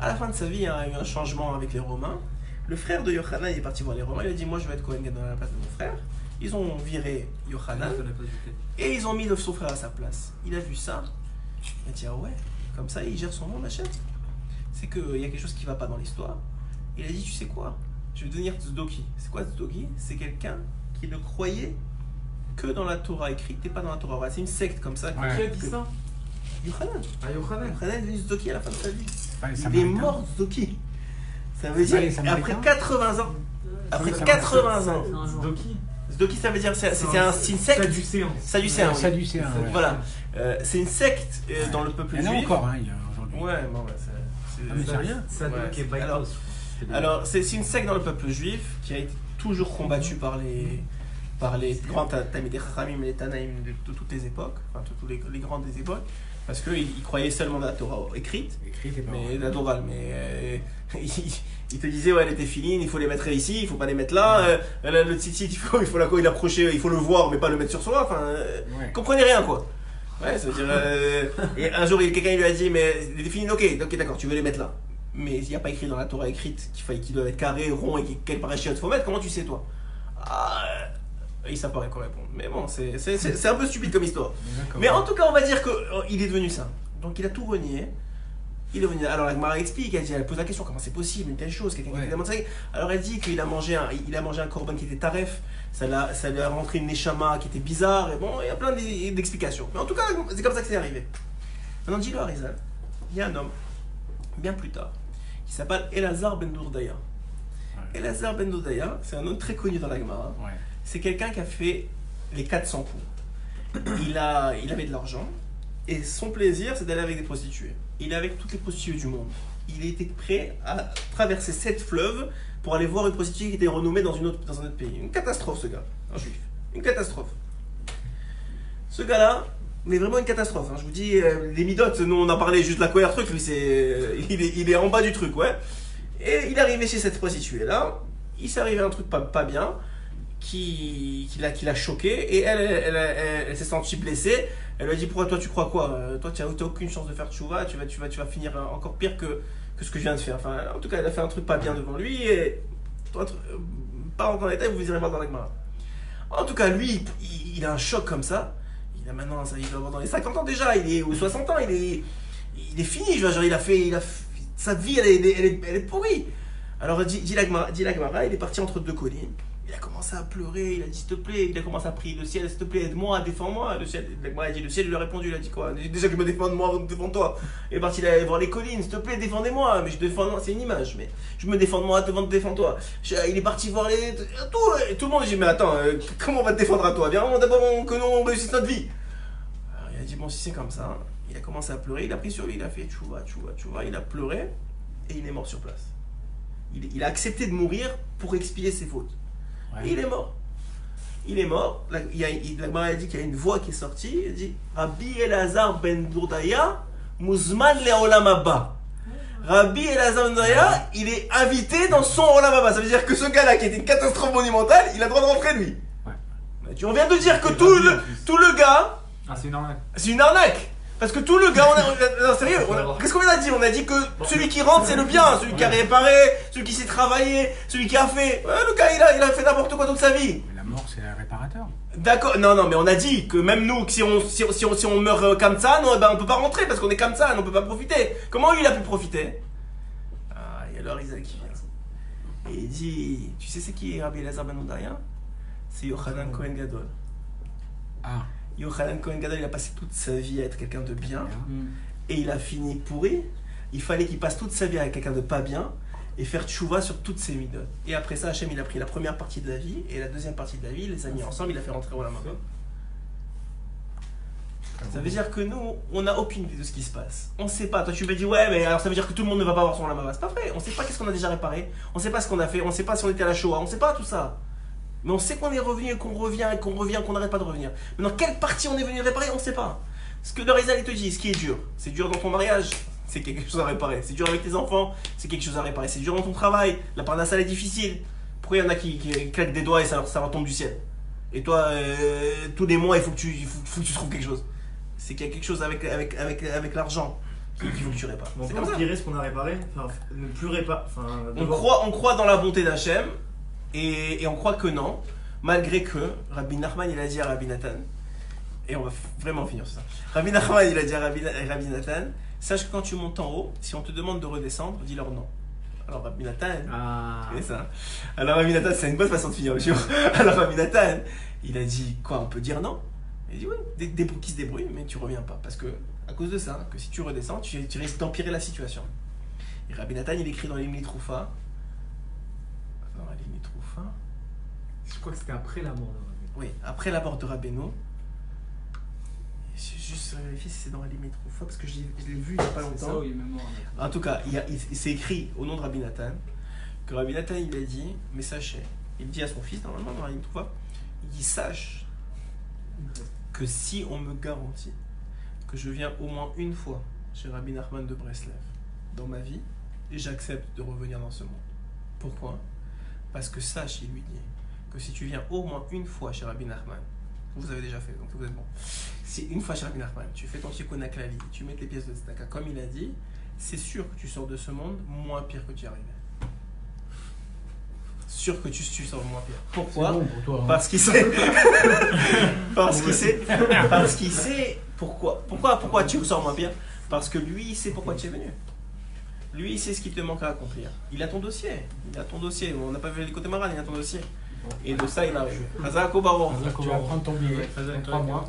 À la fin de sa vie, il y a eu un changement avec les Romains. Le frère de Yochanan il est parti voir les Romains. Il a dit, moi, je vais être Kohen Gadol à la place de mon frère. Ils ont viré Yochanan et ils ont mis son frère à sa place. Il a vu ça. Il a dit, ah ouais, comme ça, il gère son nom, machin. C'est qu'il y a quelque chose qui ne va pas dans l'histoire. Il a dit, tu sais quoi? Je vais devenir Tzdoki. C'est quoi Tzdoki? C'est quelqu'un qui ne croyait que dans la Torah écrite et pas dans la Torah. C'est une secte comme ça. Ouais. Qui a dit ça? Yochanan. Ah, Yochanan. Yochanan est devenu Tzdoki à la fin de sa vie. Pas les Il est Samaritains. mort Tzdoki. Ça veut C'est pas les dire, Samaritains après 80 ans, Après C'est 80 ans. un genre. Zdoki. Zdoki, ça veut dire c'est une secte. Sadducéen. Sadducéen, oui. Sadducéen, ouais. Voilà. C'est une secte dans le peuple Il y en a juif. encore, hein, il y a aujourd'hui. Ouais, bon, ouais, Ah, mais c'est rien. Sadduc et Ouais. Baïtos. Alors, c'est une secte dans le peuple juif qui a été toujours combattue par les grands Talmidei Chachamim et les Tanaïm de toutes les époques, enfin tous les grands des époques, parce qu'ils croyaient seulement dans la Torah écrite, Écrit, c'est pas mais la Torah, mais ils te disaient, ouais, les téphilines, il faut les mettre ici, il faut pas les mettre là, le tzitzit, il faut l'approcher, il faut le voir, mais pas le mettre sur soi, enfin, Ouais. comprenez rien, quoi. Ouais, ça veut dire. Et un jour, quelqu'un lui a dit, mais les téphilines, ok, d'accord, tu veux les mettre là. Mais il n'y a pas écrit dans la Torah écrite qu'ils doivent être carrés, ronds et quel parachute faut mettre, comment tu sais, toi? Il savent pas quoi répondre. Mais bon, c'est un peu stupide comme histoire. D'accord. Mais en tout cas, on va dire qu'il est devenu ça. Donc il a tout renié. Il est revenu. Alors la Gemara explique, elle pose la question, comment c'est possible une telle chose, quelqu'un qui Ouais. est tellement sérieux. Alors elle dit qu'il a mangé un korban qui était taref, ça lui a rentré une neshama qui était bizarre, et bon, il y a plein d'explications. Mais en tout cas, c'est comme ça que c'est arrivé. Maintenant, dis-le à Rizal, il y a un homme, bien plus tard, qui s'appelle Elazar ben Dourdaya. Ouais. Elazar ben Dourdaya, c'est un homme très connu dans la Gemara. Ouais. C'est quelqu'un qui a fait les 400 coups. Il avait de l'argent et son plaisir c'est d'aller avec des prostituées. Il est avec toutes les prostituées du monde. Il était prêt à traverser 7 fleuves pour aller voir une prostituée qui était renommée dans un autre pays. Une catastrophe ce gars, un juif. Une catastrophe. Ce gars-là, mais vraiment une catastrophe. Hein. Je vous dis, les midotes, nous on en parlait juste de la colère truc, lui il est en bas du truc, ouais. Et il est arrivé chez cette prostituée-là, il s'est arrivé un truc pas bien. Qui l'a choqué et elle s'est sentie blessée. Elle lui a dit pourquoi toi tu crois quoi toi tu n'as aucune chance de faire tchouva, tu vas finir encore pire que ce que je viens de faire. Enfin, en tout cas elle a fait un truc pas bien devant lui et toi, pas rentrer dans les détails, vous irez voir dans la Gemara. En tout cas lui il a un choc comme ça. Il a maintenant il doit avoir dans les 50 ans déjà, il est ou 60 ans, il est fini, je veux dire, il a fait sa vie elle est pourrie. Alors dit la Gemara, il est parti entre deux collines. Il a commencé à pleurer, il a dit s'il te plaît, il a commencé à prier le ciel, s'il te plaît, aide-moi, défends-moi. Le ciel, il a dit, le ciel lui a répondu, il a dit quoi? Déjà que me défende moi, défends-toi. Il est parti aller voir les collines, s'il te plaît, défendez-moi. Mais je défends, c'est une image, mais je me défends moi, défends-toi. Il est parti voir tout le monde, il dit mais attends, comment on va te défendre à toi? Viens d'abord que nous on réussisse notre vie. Alors il a dit bon si c'est comme ça, il a commencé à pleurer, il a pris sur lui, il a fait tchouva, il a pleuré et il est mort sur place. Il a accepté de mourir pour expier ses fautes. Ouais. Et il est mort. Il est mort. La Gemara a dit qu'il y a une voix qui est sortie. Elle dit Rabbi Elazar ben Dourdaya, Muzman le Olam Haba. Rabbi Elazar ben Dourdaya, il est invité dans son Olam Haba. Ça veut dire que ce gars-là qui était une catastrophe monumentale, il a le droit de rentrer lui. Ouais. Mais tu reviens de dire que tout le gars, Ah, c'est une arnaque. c'est une arnaque. Parce que tout le gars, non, sérieux, qu'est-ce qu'on a dit? On a dit que celui qui rentre c'est le bien, celui qui a réparé, celui qui s'est travaillé, celui qui a fait. Ouais, le gars il a fait n'importe quoi toute sa vie. Mais la mort, c'est un réparateur. D'accord, non, mais on a dit que même nous, si on meurt comme ça, non, ben on peut pas rentrer parce qu'on est comme ça, on peut pas profiter. Comment lui il a pu profiter? Ah, il y a alors Isaac qui vient. Et il dit, tu sais c'est qui Rabbi Elazar ben Dourdaya? C'est Yochanan Cohen Gadol. Ah. Yochanan Cohen Gadol, il a passé toute sa vie à être quelqu'un de bien. Mm. Et il a fini pourri. Il fallait qu'il passe toute sa vie avec quelqu'un de pas bien et faire tchouva sur toutes ses midotes. Et après ça, Hachem il a pris la première partie de la vie et la deuxième partie de la vie, il les a mis ensemble, il a fait rentrer au Olam Haba. Ça veut dire que nous, on n'a aucune idée de ce qui se passe. On sait pas. Toi, tu me dis, ouais, mais alors ça veut dire que tout le monde ne va pas avoir son Olam Haba. C'est pas vrai. On sait pas qu'est-ce qu'on a déjà réparé. On sait pas ce qu'on a fait. On sait pas si on était à la Shoah. On sait pas tout ça. Mais on sait qu'on est revenu et qu'on revient et qu'on n'arrête pas de revenir. Mais dans quelle partie on est venu réparer, on sait pas. Ce que le Rizal il te dit, ce qui est dur, c'est dur dans ton mariage, c'est quelque chose à réparer. C'est dur avec tes enfants, c'est quelque chose à réparer. C'est dur dans ton travail, la parnasse elle est difficile. Pourquoi il y en a qui claquent des doigts et ça retombe du ciel? Et toi, tous les mois, il faut que tu trouves quelque chose. C'est qu'il y a quelque chose avec l'argent qu'il faut que tu répares. On C'est peut comme ça. empirer ce qu'on a réparé, enfin ne plus réparer. Enfin, On croit dans la bonté d'Hachem et on croit que non, malgré que Rabbi Nachman il a dit à Rabbi Nathan, et on va vraiment finir sur ça. Rabbi Nachman il a dit à Rabbi Nathan, sache que quand tu montes en haut, si on te demande de redescendre, dis-leur non. Alors Rabbi Nathan, Ah. tu connais ça? Alors Rabbi Nathan, c'est une bonne façon de finir le jour. Alors Rabbi Nathan, il a dit quoi? On peut dire non? Il dit oui, des qui se débrouillent, mais tu reviens pas parce que à cause de ça, que si tu redescends, tu risques d'empirer la situation. Et Rabbi Nathan, il écrit dans l'Imli Troufa. Dans l'Imli Troufa. crois que c'était après la mort de Rabbeinu. Oui, après la mort de Rabbeinu. J'ai juste vérifié si c'est dans la limite trop fois parce que je l'ai vu il n'y a pas C'est ça longtemps. où il est même mort. En tout cas, il s'est écrit au nom de Rabbi Nathan que Rabbi Nathan il a dit, mais sachez, il dit à son fils normalement dans la limite trop fois, il dit sache que si on me garantit que je viens au moins une fois chez Rabbi Nachman de Breslev dans ma vie, et j'accepte de revenir dans ce monde. Pourquoi? Parce que sache, il lui dit, que si tu viens au moins une fois chez Rabbi Nachman, vous avez déjà fait, donc vous êtes bon. Si une fois chez Rabbi Nachman, tu fais ton tikkun haklali, tu mets tes pièces de tzedaka, comme il a dit, c'est sûr que tu sors de ce monde moins pire que tu y arrivais. Sûr que tu sors moins pire. Pourquoi? C'est bon pour toi, hein. Parce qu'il sait. Parce qu'il sait pourquoi tu sors moins pire. Parce que lui, il sait pourquoi tu es venu. Lui, il sait ce qui te manque à accomplir. Il a ton dossier. On n'a pas vu les côtés moral, il a ton dossier. Et de ça, il arrive. Hazako Baron. Tu vas prendre ton billet. Ouais, dans 3 mois.